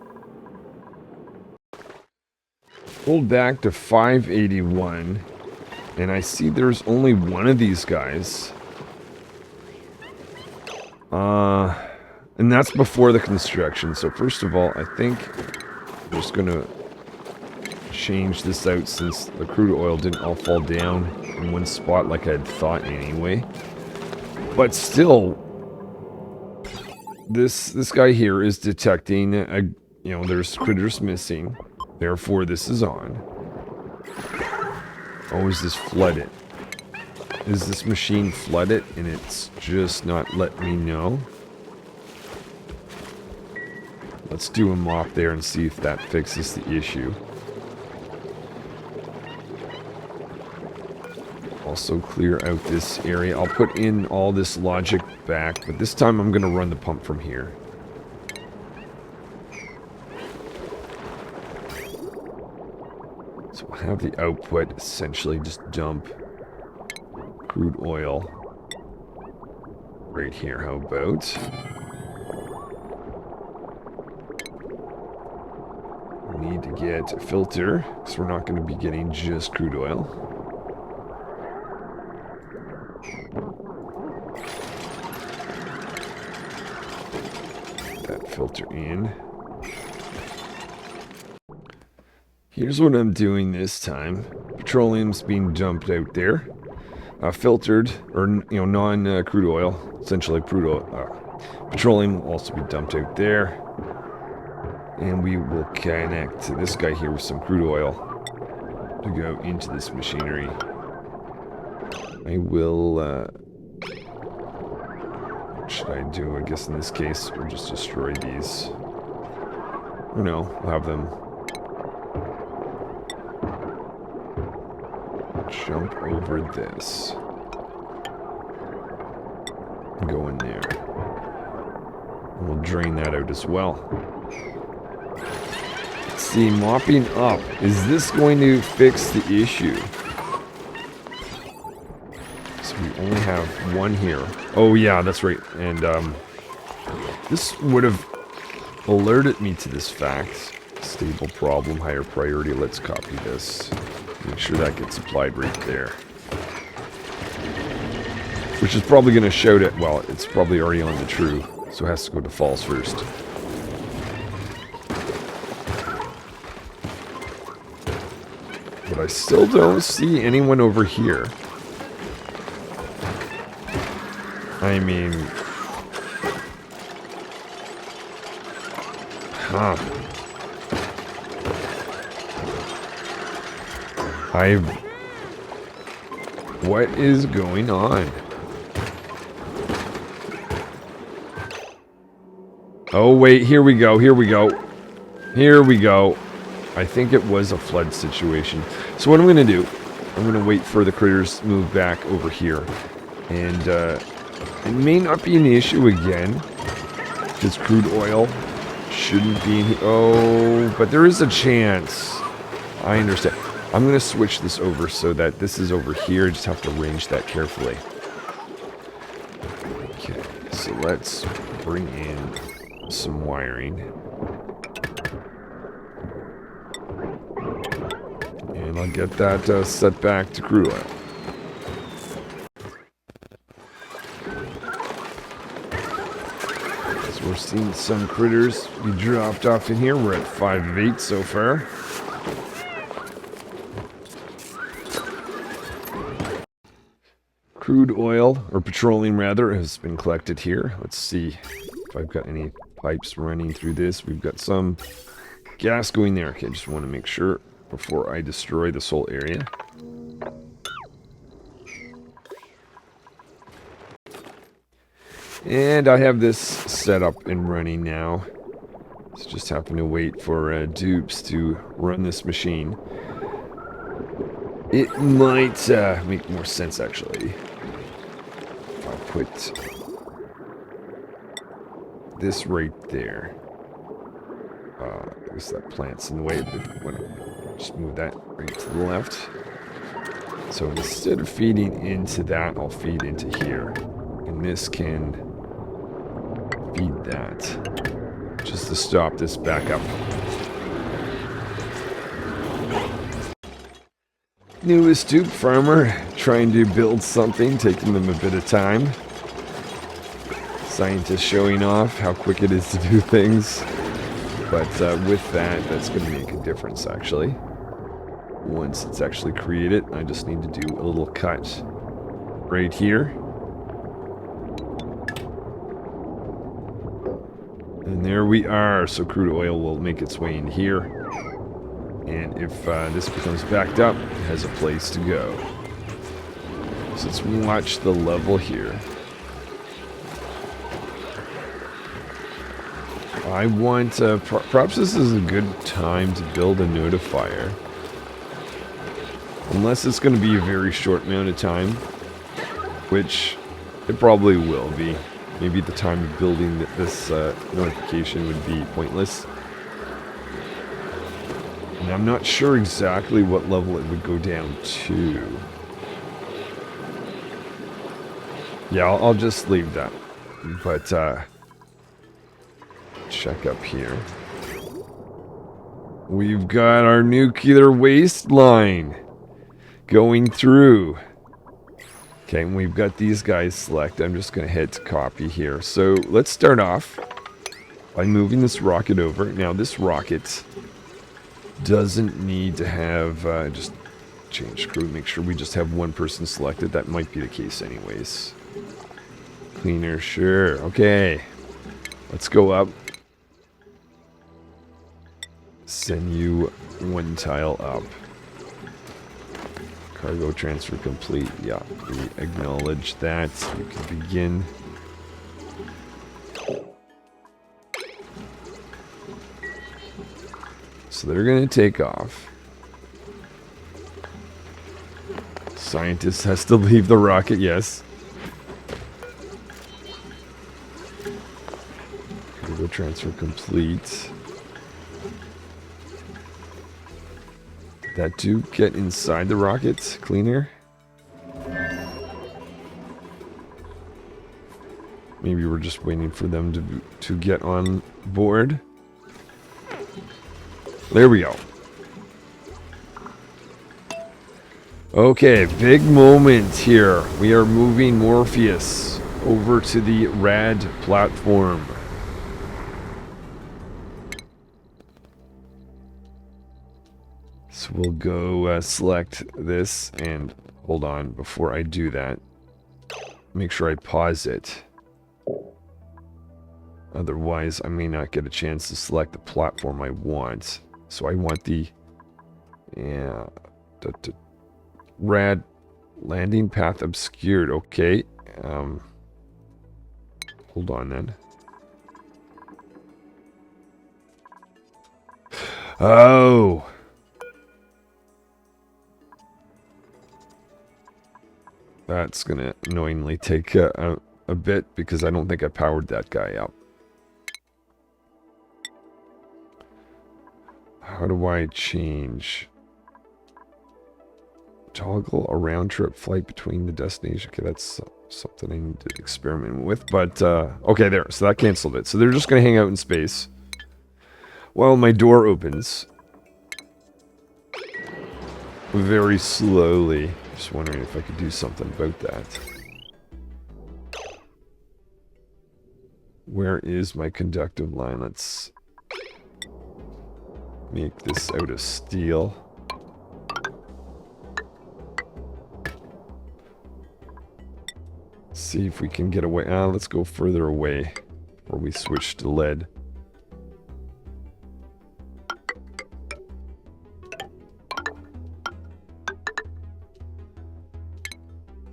Hold back to 581, and I see there's only one of these guys. And that's before the construction. So first of all, I think I'm just gonna change this out since the crude oil didn't all fall down in one spot like I had thought anyway. But still, this guy here is detecting there's critters missing. Therefore, this is on. Oh, is this flooded? Is this machine flooded and it's just not letting me know? Let's do a mop there and see if that fixes the issue. Also clear out this area. I'll put in all this logic back, but this time I'm going to run the pump from here. So we'll have the output essentially just dump crude oil right here. How about? We need to get a filter because we're not going to be getting just crude oil. Put that filter in. Here's what I'm doing this time. Petroleum's being dumped out there. Filtered, or non-crude oil, essentially crude oil. Petroleum will also be dumped out there. And we will connect to this guy here with some crude oil to go into this machinery. I will, what should I do? I guess in this case, we'll just destroy these. Or no, we'll have them jump over this. Go in there. And we'll drain that out as well. Let's see, mopping up. Is this going to fix the issue? So we only have one here. Oh yeah, that's right. And this would have alerted me to this fact. Stable problem, higher priority. Let's copy this. Make sure that gets applied right there. Which is probably going to shout it. Well, it's probably already on the true, so it has to go to false first. But I still don't see anyone over here. I mean... Huh. What is going on? Oh wait, here we go, here we go. Here we go. I think it was a flood situation. So what I'm going to do, I'm going to wait for the critters to move back over here. And it may not be an issue again, because crude oil shouldn't be in here. Oh, but there is a chance. I understand. I'm going to switch this over so that this is over here. Just have to arrange that carefully. Okay, so let's bring in some wiring. And I'll get that set back to crude oil. So we're seeing some critters be dropped off in here. We're at 5 of 8 so far. Crude oil, or petroleum rather, has been collected here. Let's see if I've got any pipes running through this. We've got some gas going there. Okay, just want to make sure before I destroy this whole area. And I have this set up and running now. It's just having to wait for dupes to run this machine. It might make more sense, actually. If I put this right there. I guess that plant's in the way, but I want to just move that right to the left. So instead of feeding into that, I'll feed into here. And this can feed that. Just to stop this back up. New astute farmer trying to build something, taking them a bit of time. Scientists showing off how quick it is to do things. But with that, that's going to make a difference, actually. Once it's actually created, I just need to do a little cut right here. And there we are. So crude oil will make its way in here. And if this becomes backed up, it has a place to go. So let's watch the level here. I want, perhaps this is a good time to build a notifier. Unless it's going to be a very short amount of time, which it probably will be. Maybe the time of building this notification would be pointless. And I'm not sure exactly what level it would go down to. Yeah, I'll just leave that. But, check up here. We've got our nuclear waste line going through. Okay, and we've got these guys selected. I'm just going to hit copy here. So let's start off by moving this rocket over. Now this rocket doesn't need to have, just change crew, make sure we just have one person selected. That might be the case anyways. Cleaner, sure. Okay, let's go up. Send you one tile up. Cargo transfer complete. Yeah, we acknowledge that. You can begin. So they're going to take off. Scientist has to leave the rocket, yes. Cargo transfer complete. That do get inside the rocket cleaner. Maybe we're just waiting for them to get on board. There we go. Okay, big moment here. We are moving Morpheus over to the Rad platform. So we'll go select this, and hold on, before I do that, make sure I pause it. Otherwise, I may not get a chance to select the platform I want. So I want the, yeah, Rad landing path obscured. Okay. Hold on then. Oh. That's going to annoyingly take a bit because I don't think I powered that guy up. How do I change? Toggle a round trip flight between the destination. Okay, that's something I need to experiment with. But, okay, there. So that canceled it. So they're just going to hang out in space while my door opens. Very slowly. Just wondering if I could do something about that. Where is my conductive line? Let's make this out of steel. See if we can get away. Let's go further away before we switch to lead.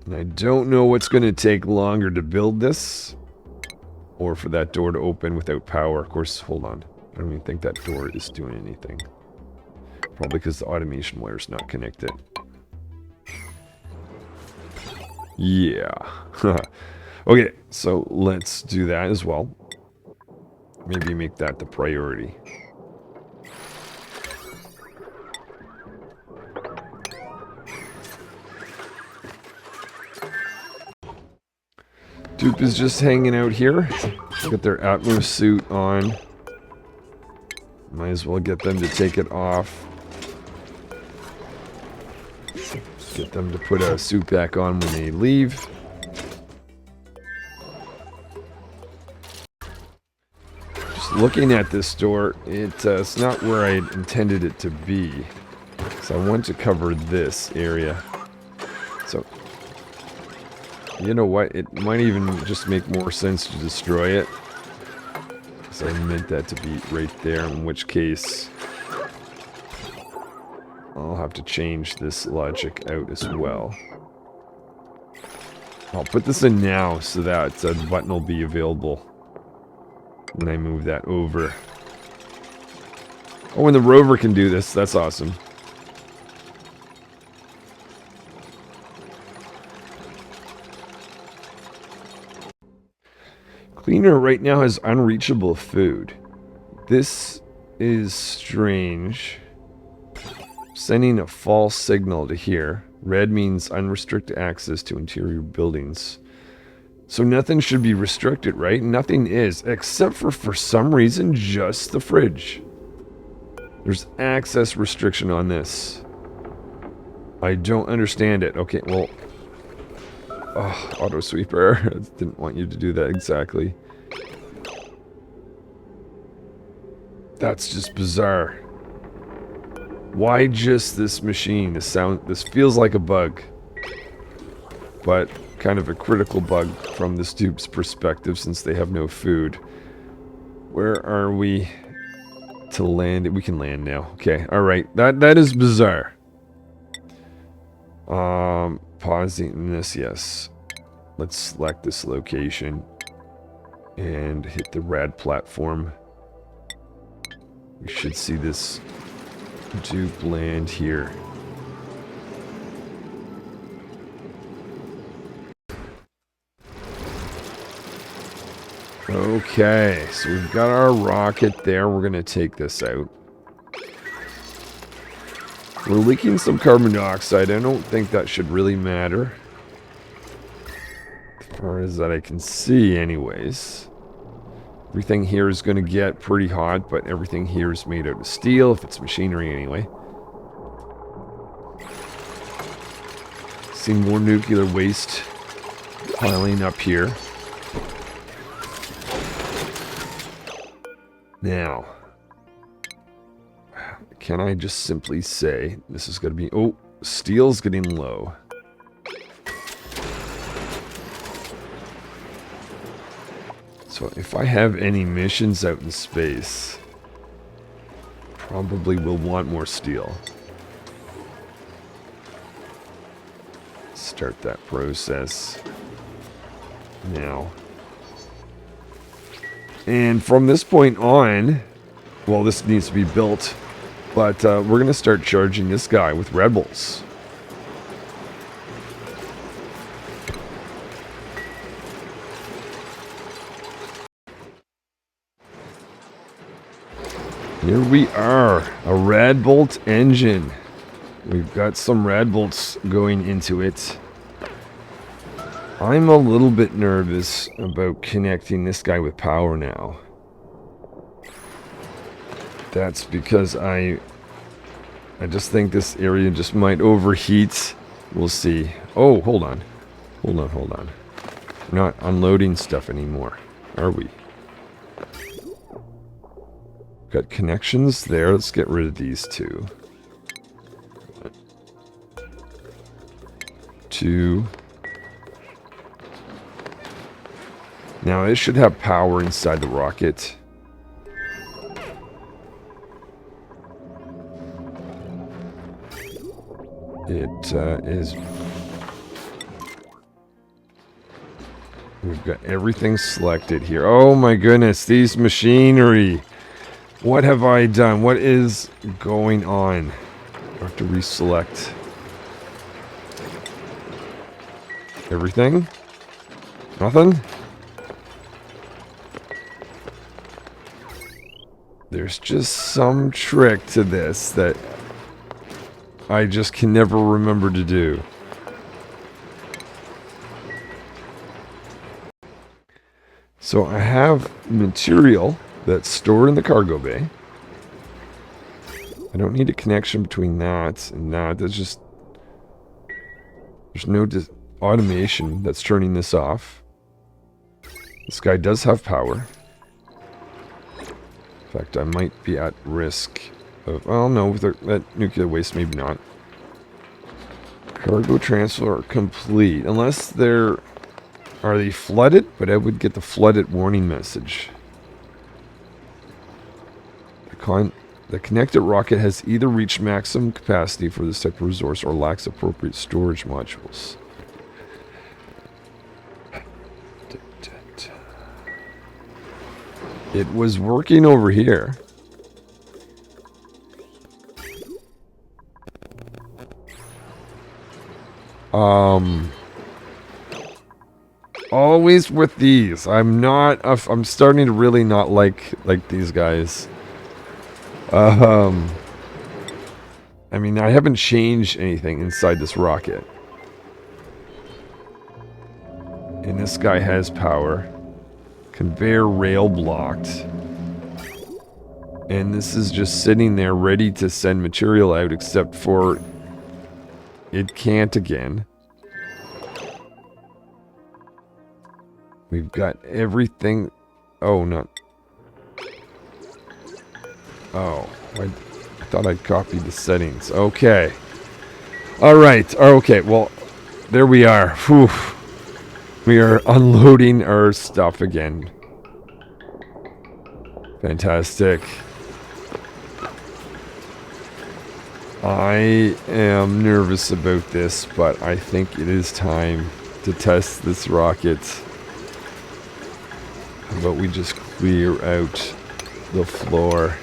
And I don't know what's going to take longer to build this, or for that door to open without power. Of course, hold on. I don't even think that door is doing anything. Probably because the automation wire is not connected. Yeah. Okay, so let's do that as well. Maybe make that the priority. Dupe is just hanging out here. Got their Atmos suit on. Might as well get them to take it off. Get them to put a suit back on when they leave. Just looking at this door, it's not where I intended it to be. So I want to cover this area. So, you know what? It might even just make more sense to destroy it. So I meant that to be right there, in which case I'll have to change this logic out as well. I'll put this in now so that the button will be available when I move that over. Oh, and the rover can do this. That's awesome. Cleaner right now has unreachable food. This is strange. Sending a false signal to here. Red means unrestricted access to interior buildings. So nothing should be restricted, right? Nothing is, except for some reason, just the fridge. There's access restriction on this. I don't understand it. Okay, well... Oh, auto sweeper. I didn't want you to do that exactly. That's just bizarre. Why just this machine? This feels like a bug. But kind of a critical bug from the Dupe's perspective since they have no food. Where are we to land? We can land now. Okay, alright. That is bizarre. Pausing this, yes. Let's select this location and hit the rad platform. We should see this Dupe land here. Okay, so we've got our rocket there. We're going to take this out. We're leaking some carbon dioxide. I don't think that should really matter. As far as that I can see anyways. Everything here is going to get pretty hot, but everything here is made out of steel, if it's machinery anyway. See more nuclear waste piling up here. Now, can I just simply say, this is going to be... Oh, steel's getting low. So if I have any missions out in space, probably will want more steel. Start that process now. And from this point on, well, this needs to be built, but we're going to start charging this guy with Radbolts. Here we are, a Radbolt engine. We've got some Radbolts going into it. I'm a little bit nervous about connecting this guy with power now. That's because I just think this area just might overheat. We'll see. Oh, hold on. Hold on. We're not unloading stuff anymore, are we? Got connections there. Let's get rid of these two. 2. Now it should have power inside the rocket. It is... We've got everything selected here. Oh my goodness, these machinery. What have I done? What is going on? I have to reselect. Everything? Nothing? There's just some trick to this that I just can never remember to do. So I have material that's stored in the cargo bay. I don't need a connection between that and that. There's just... There's no automation that's turning this off. This guy does have power. In fact, I might be at risk of... Well, no, with that nuclear waste, maybe not. Cargo transfer complete. Unless they're... Are they flooded? But I would get the flooded warning message. The connected rocket has either reached maximum capacity for this type of resource or lacks appropriate storage modules. It was working over here. Always with these. I'm starting to really not like these guys. I mean, I haven't changed anything inside this rocket. And this guy has power. Conveyor rail blocked. And this is just sitting there ready to send material out, except for it can't again. We've got everything. Oh, not. Oh, I thought I'd copied the settings. Okay. Alright. Okay, well, there we are. Whew. We are unloading our stuff again. Fantastic. I am nervous about this, but I think it is time to test this rocket. How about we just clear out the floor?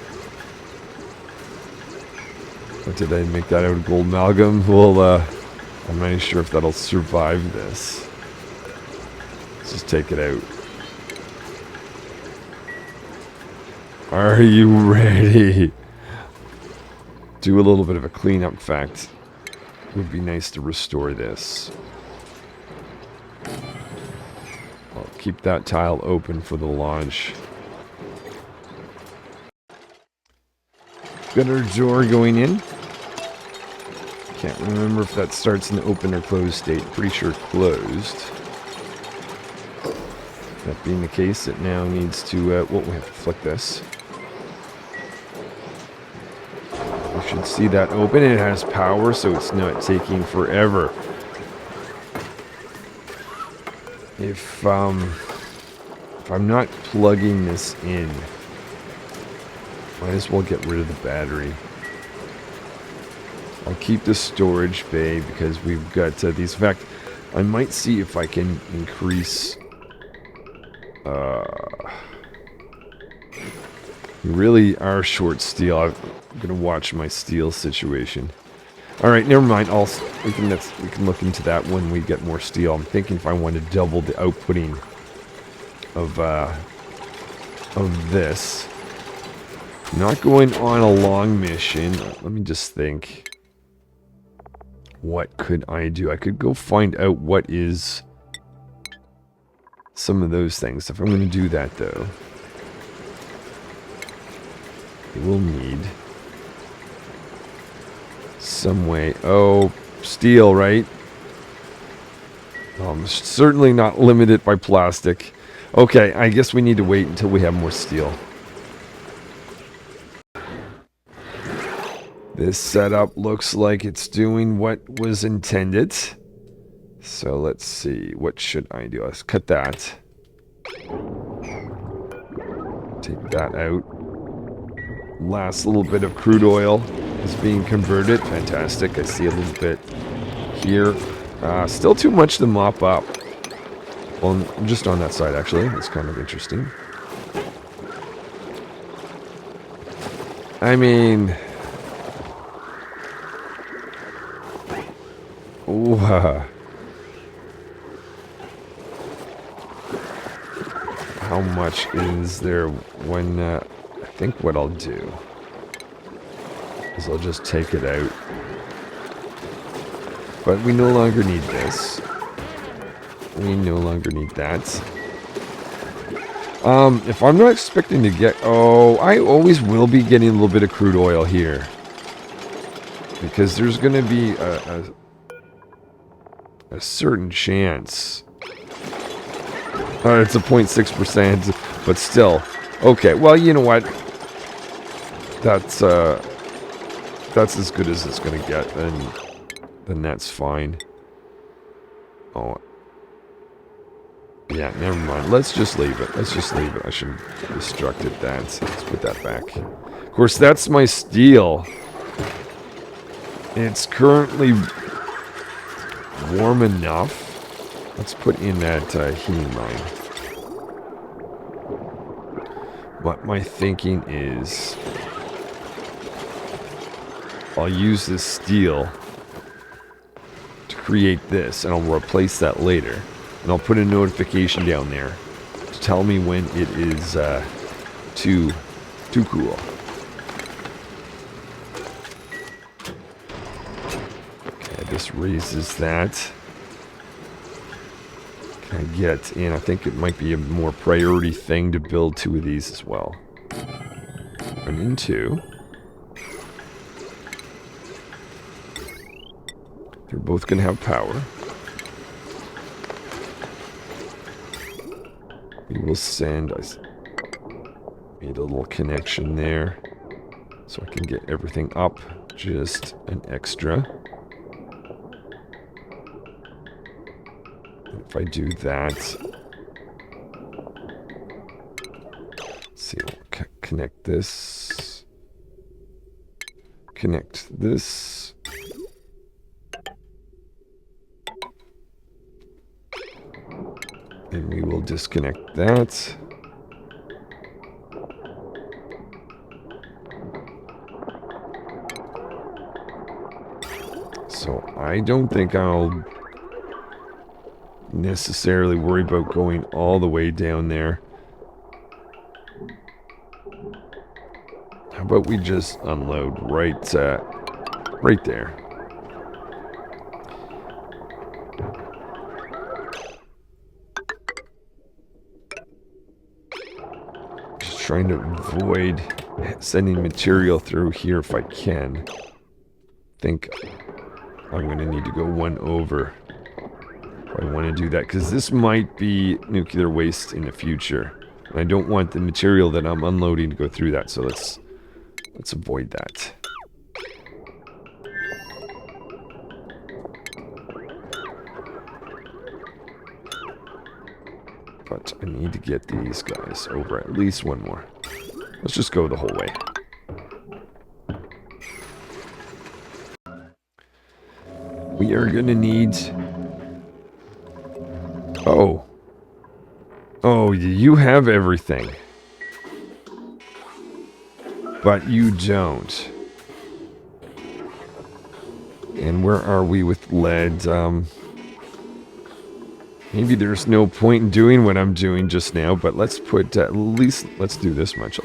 Or did I make that out of gold amalgam? Well, I'm not even sure if that'll survive this. Let's just take it out. Are you ready? Do a little bit of a cleanup. In fact, it would be nice to restore this. I'll keep that tile open for the launch. Got our door going in. Can't remember if that starts in the open or closed state. Pretty sure closed. That being the case, it now needs to... well, we have to flick this. We should see that open. It has power, so it's not taking forever. If I'm not plugging this in, might as well get rid of the battery. I'll keep the storage bay because we've got these. In fact, I might see if I can increase... we really are short steel. I'm going to watch my steel situation. Alright, never mind. We can look into that when we get more steel. I'm thinking if I want to double the outputting of this. I'm not going on a long mission. Let me just think. What could I do? I could go find out what is some of those things. If I'm going to do that, though, we'll need some way. Oh, steel, right? I'm certainly not limited by plastic. Okay, I guess we need to wait until we have more steel. This setup looks like it's doing what was intended. So let's see. What should I do? Let's cut that. Take that out. Last little bit of crude oil is being converted. Fantastic. I see a little bit here. Still too much to mop up. Well, just on that side, actually. It's kind of interesting. I mean... Ooh, how much is there when... I think what I'll do is I'll just take it out. But we no longer need this. We no longer need that. If I'm not expecting to get... Oh, I always will be getting a little bit of crude oil here. Because there's going to be a certain chance. It's a 0.6%, but still. Okay, well, you know what? That's as good as it's going to get, then that's fine. Oh. Yeah, never mind. Let's just leave it. Let's just leave it. I should have destructed that. Let's put that back. Of course, that's my steel. It's currently warm enough. Let's put in that heating line. What my thinking is, I'll use this steel to create this, and I'll replace that later. And I'll put a notification down there to tell me when it is too cool. Okay, this raises that. Can I get in? I think it might be a more priority thing to build 2 of these as well. 1 and 2. They're both going to have power. We will send... I need a little connection there so I can get everything up just an extra. If I do that, let's see, we'll connect this, connect this, and we will disconnect that. So I don't think I'll necessarily worry about going all the way down there. How about we just unload right there? Just trying to avoid sending material through here if I can. Think I'm going to need to go 1 over. I want to do that because this might be nuclear waste in the future. And I don't want the material that I'm unloading to go through that, so let's avoid that. But I need to get these guys over at least 1 more. Let's just go the whole way. We are going to need... Oh, you have everything. But you don't. And where are we with lead? Maybe there's no point in doing what I'm doing just now, but let's put, at least, let's do this much.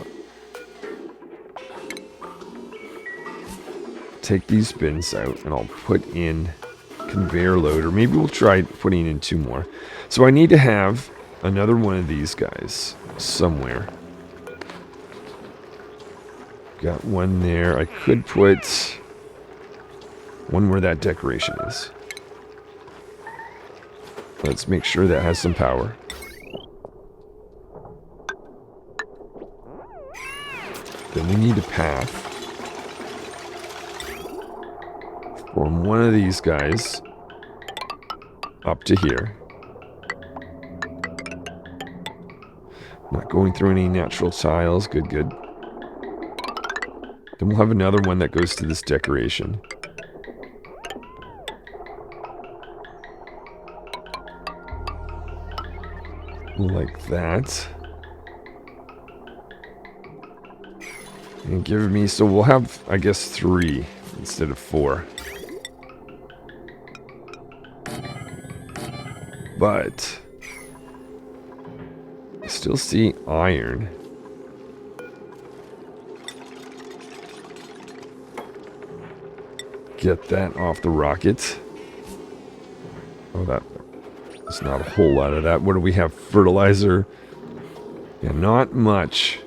Take these bins out, and I'll put in conveyor loader. Maybe we'll try putting in 2 more. So I need to have another one of these guys somewhere. Got 1 there. I could put 1 where that decoration is. Let's make sure that has some power. Then we need a path from 1 of these guys up to here. Not going through any natural tiles. Good, good. Then we'll have another one that goes to this decoration. Like that. And give me... So we'll have, I guess, 3 instead of 4. But... Still see iron. Get that off the rocket. Oh, that's not a whole lot of that. What do we have? Fertilizer. Yeah, not much.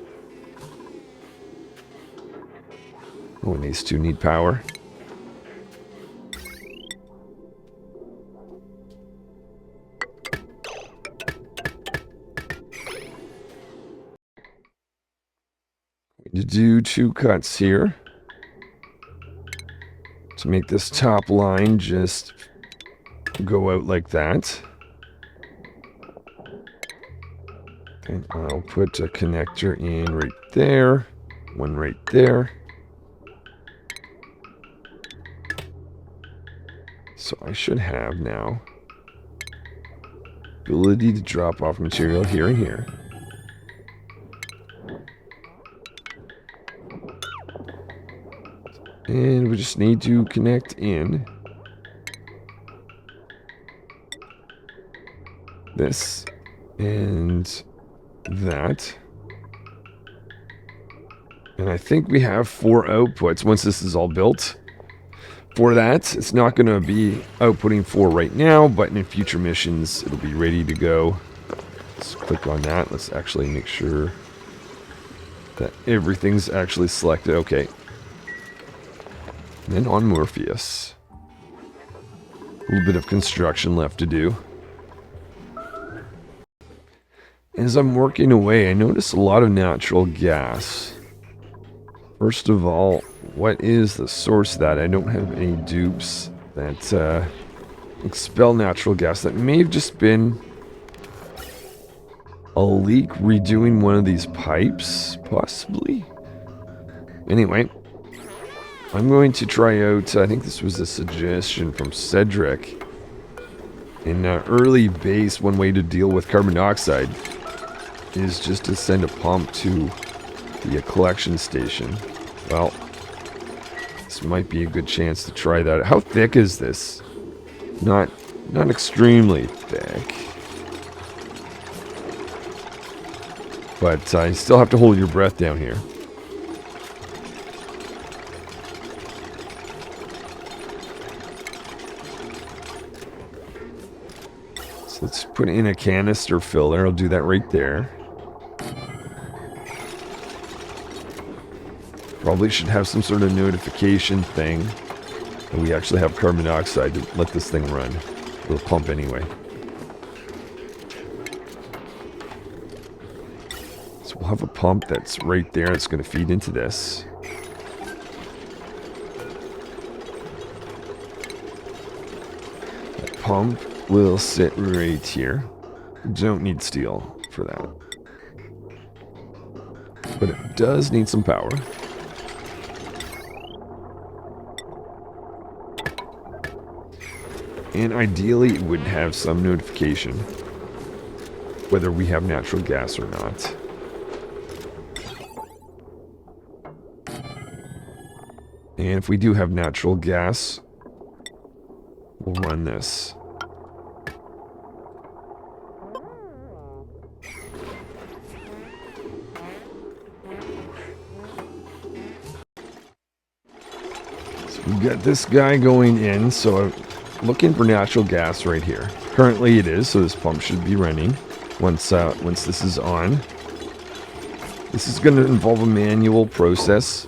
Oh, and these two need power. To do 2 cuts here to make this top line just go out like that. Okay, I'll put a connector in right there, one right there. So I should have now ability to drop off material here and here. And we just need to connect in this and that. And I think we have 4 outputs once this is all built. For that, it's not going to be outputting 4 right now, but in future missions, it'll be ready to go. Let's click on that. Let's actually make sure that everything's actually selected. Okay. And then on Morpheus. A little bit of construction left to do. As I'm working away, I notice a lot of natural gas. First of all, what is the source of that? I don't have any dupes that expel natural gas. That may have just been a leak redoing one of these pipes, possibly. Anyway, I'm going to try out, I think this was a suggestion from Cedric. In early base, one way to deal with carbon dioxide is just to send a pump to the collection station. Well, this might be a good chance to try that. How thick is this? Not extremely thick. But I still have to hold your breath down here. So let's put in a canister filler. I'll do that right there. Probably should have some sort of notification thing that we actually have carbon dioxide to let this thing run. It'll pump anyway. So we'll have a pump that's right there. It's going to feed into this. That pump will sit right here. Don't need steel for that. But it does need some power. And ideally, it would have some notification whether we have natural gas or not. And if we do have natural gas, we'll run this. So we've got this guy going in, so looking for natural gas right here. Currently it is, so this pump should be running once this is on. This is going to involve a manual process,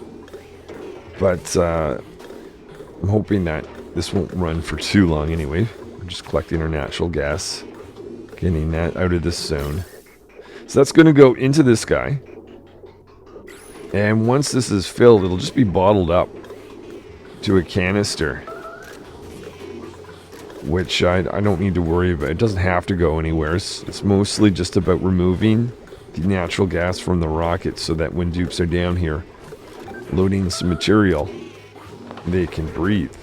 but I'm hoping that this won't run for too long anyway. We're just collecting our natural gas, getting that out of this zone. So that's going to go into this guy, and once this is filled, it'll just be bottled up to a canister, which I don't need to worry about. It doesn't have to go anywhere. It's mostly just about removing the natural gas from the rocket so that when dupes are down here loading some material, they can breathe.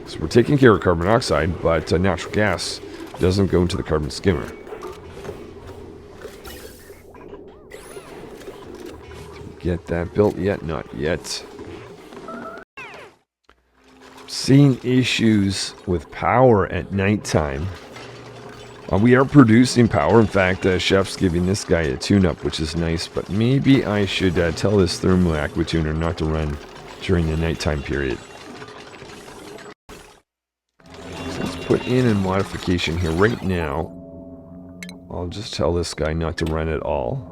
So we're taking care of carbon dioxide, but natural gas doesn't go into the carbon skimmer. Did we get that built yet? Not yet. Seeing issues with power at nighttime. We are producing power. In fact, Chef's giving this guy a tune-up, which is nice. But maybe I should tell this thermal aqua tuner not to run during the nighttime period. So let's put in a modification here right now. I'll just tell this guy not to run at all.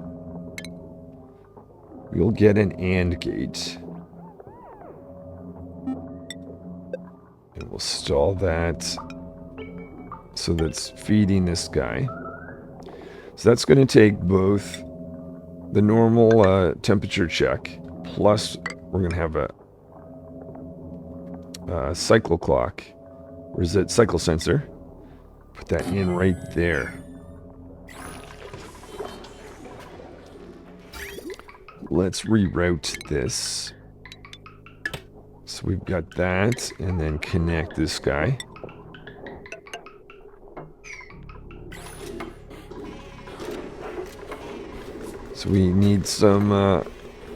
We'll get an AND gate. And we'll stall that so that's feeding this guy. So that's going to take both the normal temperature check, plus we're going to have a cycle clock. Or is it cycle sensor? Put that in right there. Let's reroute this. So we've got that, and then connect this guy. So we need some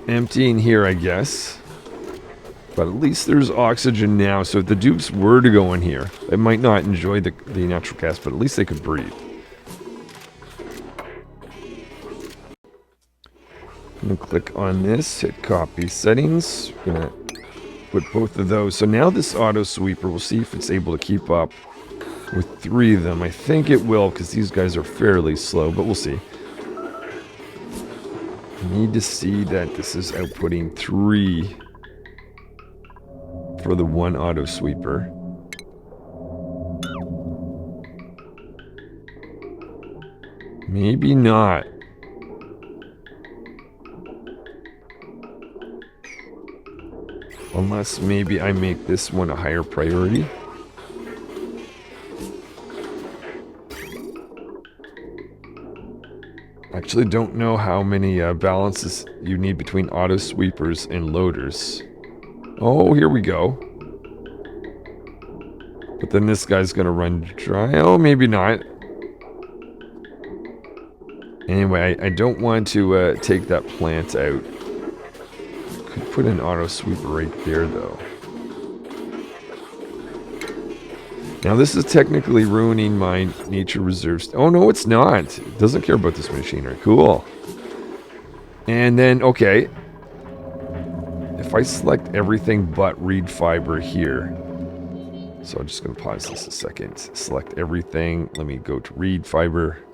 emptying here, I guess. But at least there's oxygen now, so if the dupes were to go in here, they might not enjoy the natural gas, but at least they could breathe. I'm going to click on this, hit copy settings. I'm going to put both of those. So now this auto sweeper, we'll see if it's able to keep up with 3 of them. I think it will, because these guys are fairly slow, but we'll see. I need to see that this is outputting 3 for the one auto sweeper. Maybe not. Unless maybe I make this one a higher priority. Actually don't know how many balances you need between auto sweepers and loaders. Oh, here we go. But then this guy's gonna run dry. Oh, maybe not. Anyway, I don't want to take that plant out. Could put an auto sweeper right there, though. Now, this is technically ruining my nature reserves. Oh, no, it's not. It doesn't care about this machinery. Cool. And then, okay. If I select everything but reed fiber here. So I'm just going to pause this a second. Select everything. Let me go to reed fiber.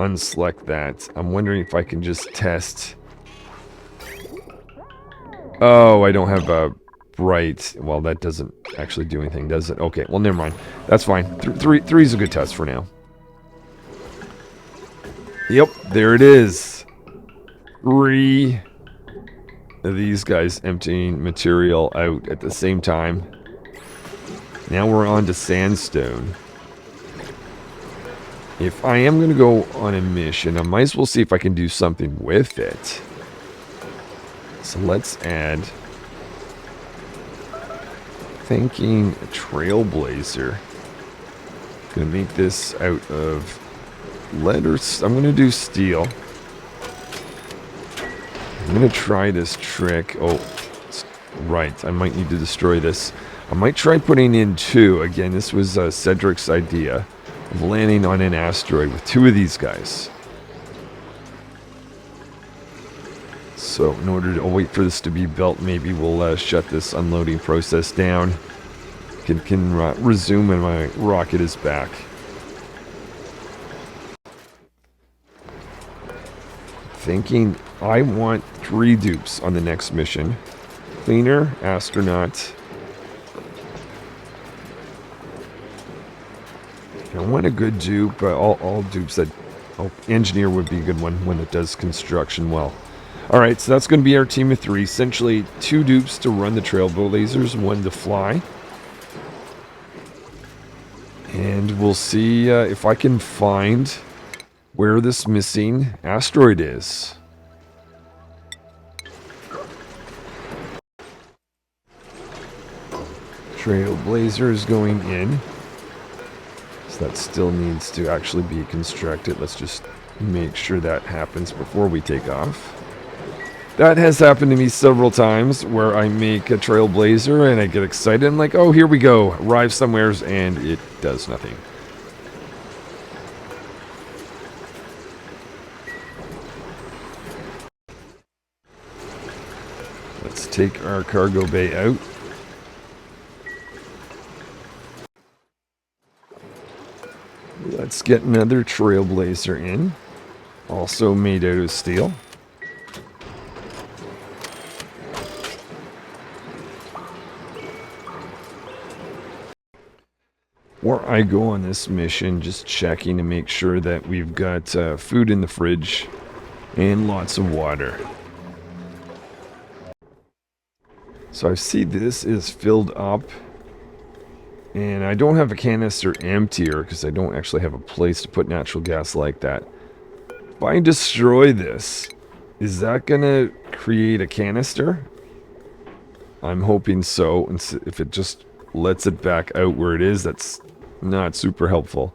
Unselect that. I'm wondering if I can just test. Oh, I don't have a bright. Well, that doesn't actually do anything, does it? Okay, well, never mind. That's fine. Three is a good test for now. Yep, there it is. 3 of these guys emptying material out at the same time. Now we're on to sandstone. If I am going to go on a mission, I might as well see if I can do something with it. So let's add, thinking a trailblazer. Gonna make this out of lead or I'm gonna do steel. I'm gonna try this trick. Oh, right. I might need to destroy this. I might try putting in 2. Again, this was Cedric's idea of landing on an asteroid with 2 of these guys. So in order to wait for this to be built, maybe we'll shut this unloading process down. Can resume when my rocket is back. Thinking I want 3 dupes on the next mission. Cleaner, astronaut. I want a good dupe. All dupes that... Oh, engineer would be a good one when it does construction well. Alright, so that's going to be our team of 3. Essentially, 2 dupes to run the trailblazers, 1 to fly. And we'll see if I can find where this missing asteroid is. Trailblazer is going in. So that still needs to actually be constructed. Let's just make sure that happens before we take off. That has happened to me several times where I make a trailblazer and I get excited. I'm like, oh, here we go. Arrive somewheres and it does nothing. Let's take our cargo bay out. Let's get another trailblazer in. Also made out of steel. Where I go on this mission, just checking to make sure that we've got food in the fridge and lots of water. So I see this is filled up, and I don't have a canister emptier because I don't actually have a place to put natural gas like that. If I destroy this, is that gonna create a canister? I'm hoping so, and if it just lets it back out where it is, that's not super helpful.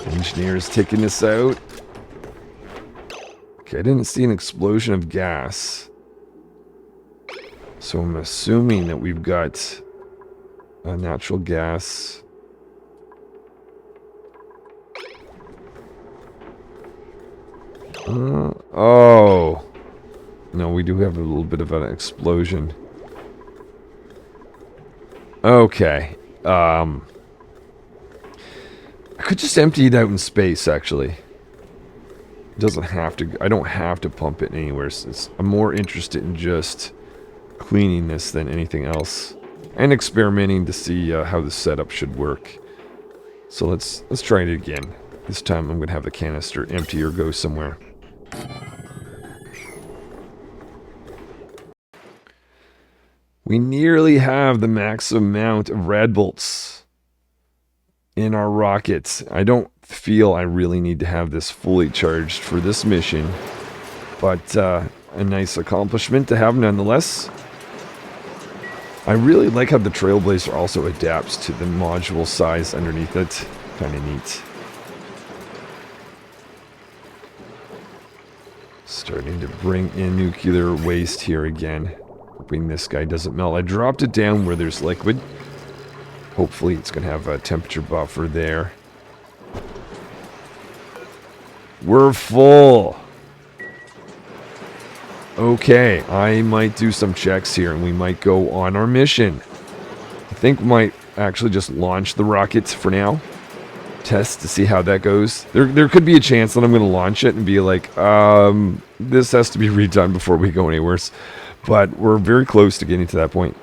Engineer's taking this out. Okay, I didn't see an explosion of gas. So I'm assuming that we've got natural gas. Oh. No, we do have a little bit of an explosion. Okay. I could just empty it out in space, actually. It doesn't have to... I don't have to pump it anywhere. I'm more interested in just cleaning this than anything else. And experimenting to see how the setup should work. So let's try it again. This time I'm going to have the canister empty or go somewhere. We nearly have the max amount of Radbolts in our rockets. I don't feel I really need to have this fully charged for this mission, but a nice accomplishment to have nonetheless. I really like how the Trailblazer also adapts to the module size underneath it. Kind of neat. Starting to bring in nuclear waste here again. Hoping this guy doesn't melt. I dropped it down where there's liquid. Hopefully it's going to have a temperature buffer there. We're full. Okay, I might do some checks here and we might go on our mission. I think we might actually just launch the rockets for now. Test to see how that goes. There could be a chance that I'm going to launch it and be like, this has to be redone before we go anywhere. But we're very close to getting to that point.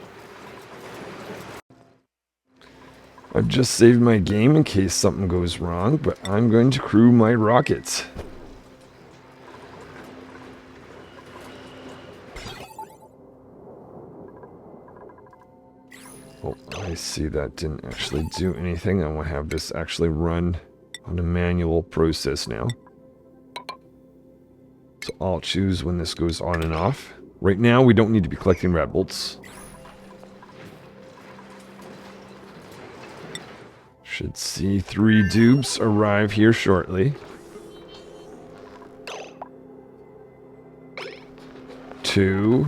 I've just saved my game in case something goes wrong, but I'm going to crew my rockets. Oh, I see that didn't actually do anything. I want to have this actually run on a manual process now. So I'll choose when this goes on and off. Right now, we don't need to be collecting Radbolts. Should see 3 dupes arrive here shortly. 2.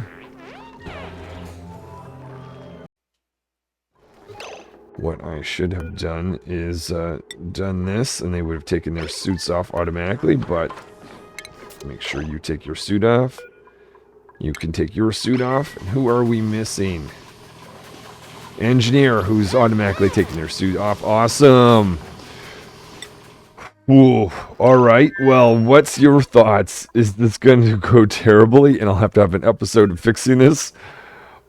What I should have done is done this, and they would have taken their suits off automatically, but make sure you take your suit off. You can take your suit off. And who are we missing? Engineer, who's automatically taking their suit off. Awesome. Whoa. Alright, well, what's your thoughts? Is this going to go terribly and I'll have to have an episode of fixing this?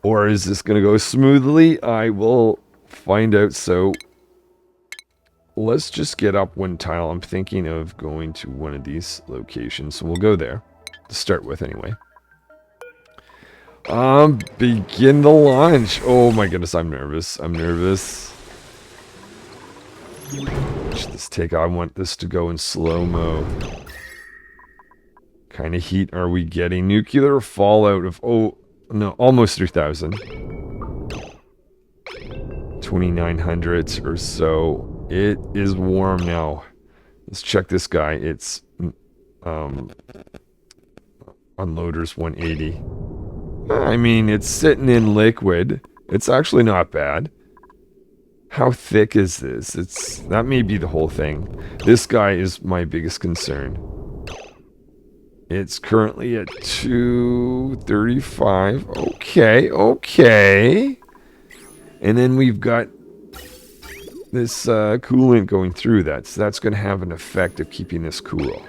Or is this going to go smoothly? I will find out. So let's just get up one tile. I'm thinking of going to one of these locations. So we'll go there to start with anyway. Begin the launch. Oh my goodness, I'm nervous. I'm nervous. Watch this take. I want this to go in slow-mo. Kind of heat are we getting? Nuclear fallout of, oh, no, almost 3,000. 2,900 or so. It is warm now. Let's check this guy. It's unloaders 180. I mean, it's sitting in liquid. It's actually not bad. How thick is this? That may be the whole thing. This guy is my biggest concern. It's currently at 235. Okay, okay. And then we've got this coolant going through that. So that's going to have an effect of keeping this cool.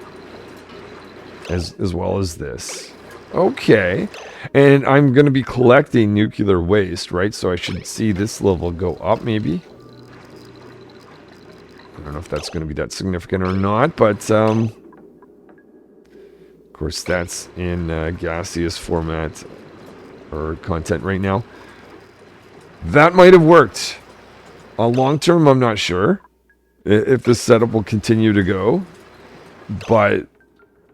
As well as this. Okay. And I'm going to be collecting nuclear waste, right? So I should see this level go up, maybe. I don't know if that's going to be that significant or not, but of course that's in gaseous format or content right now. That might have worked. Long term, I'm not sure if the setup will continue to go, but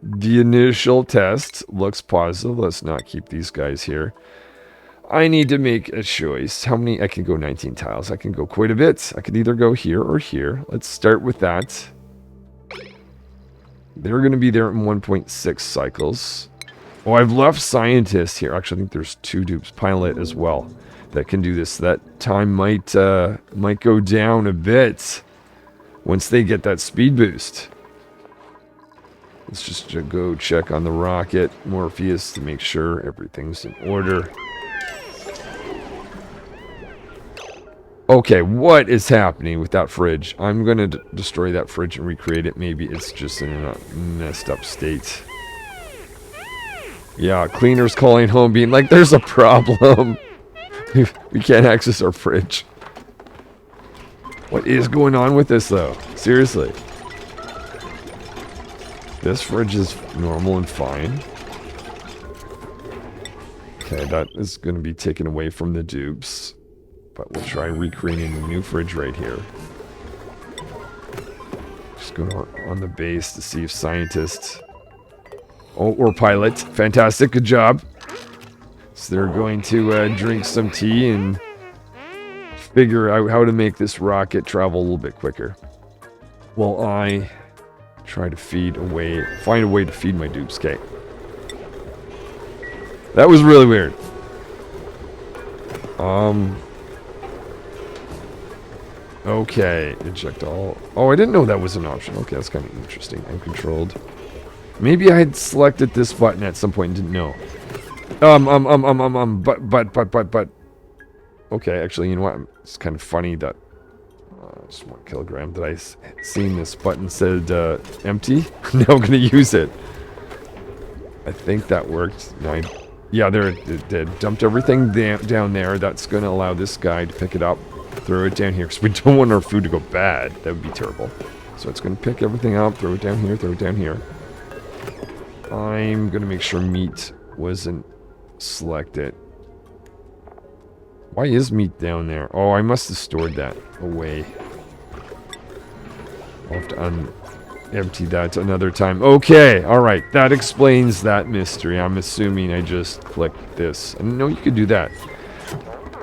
the initial test looks positive. Let's not keep these guys here. I need to make a choice. How many? I can go 19 tiles. I can go quite a bit. I could either go here or here. Let's start with that. They're going to be there in 1.6 cycles. Oh, I've left scientists here. Actually, I think there's 2 dupes. Pilot as well that can do this. That time might go down a bit once they get that speed boost. Let's just go check on the rocket, Morpheus, to make sure everything's in order. Okay, what is happening with that fridge? I'm going to destroy that fridge and recreate it. Maybe it's just in a messed up state. Yeah, cleaner's calling home being like, there's a problem. We can't access our fridge. What is going on with this, though? Seriously. This fridge is normal and fine. Okay, that is going to be taken away from the dupes. But we'll try recreating a new fridge right here. Just go on the base to see if scientists... Oh, or pilot. Fantastic, good job. So they're going to drink some tea and figure out how to make this rocket travel a little bit quicker. While I try to find a way to feed my dupes. Okay. That was really weird. Okay, eject all. Oh, I didn't know that was an option. Okay, that's kind of interesting. Uncontrolled. Maybe I had selected this button at some point and didn't know. But. Okay, actually, you know what? It's kind of funny that just 1 kilogram that I seen this button said empty. Now I'm gonna use it. I think that worked. No, yeah, there it did. Dumped everything down there. That's gonna allow this guy to pick it up. Throw it down here, because we don't want our food to go bad. That would be terrible. So it's going to pick everything up, throw it down here, throw it down here. I'm going to make sure meat wasn't selected. Why is meat down there? Oh, I must have stored that away. I'll have to empty that another time. Okay, alright. That explains that mystery. I'm assuming I just clicked this. I didn't know you could do that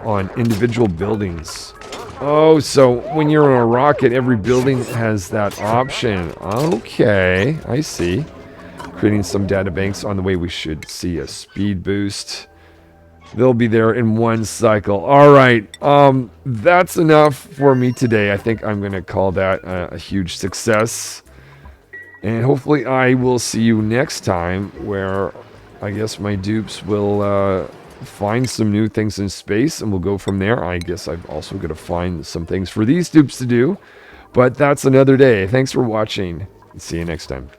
on individual buildings. Oh, so when you're on a rocket, every building has that option. Okay, I see. Creating some data banks on the way. We should see a speed boost. They'll be there in 1 cycle. Alright, that's enough for me today. I think I'm going to call that a huge success. And hopefully I will see you next time, where I guess my dupes will find some new things in space, and we'll go from there. I guess I've also got to find some things for these dupes to do, but that's another day. Thanks for watching. See you next time.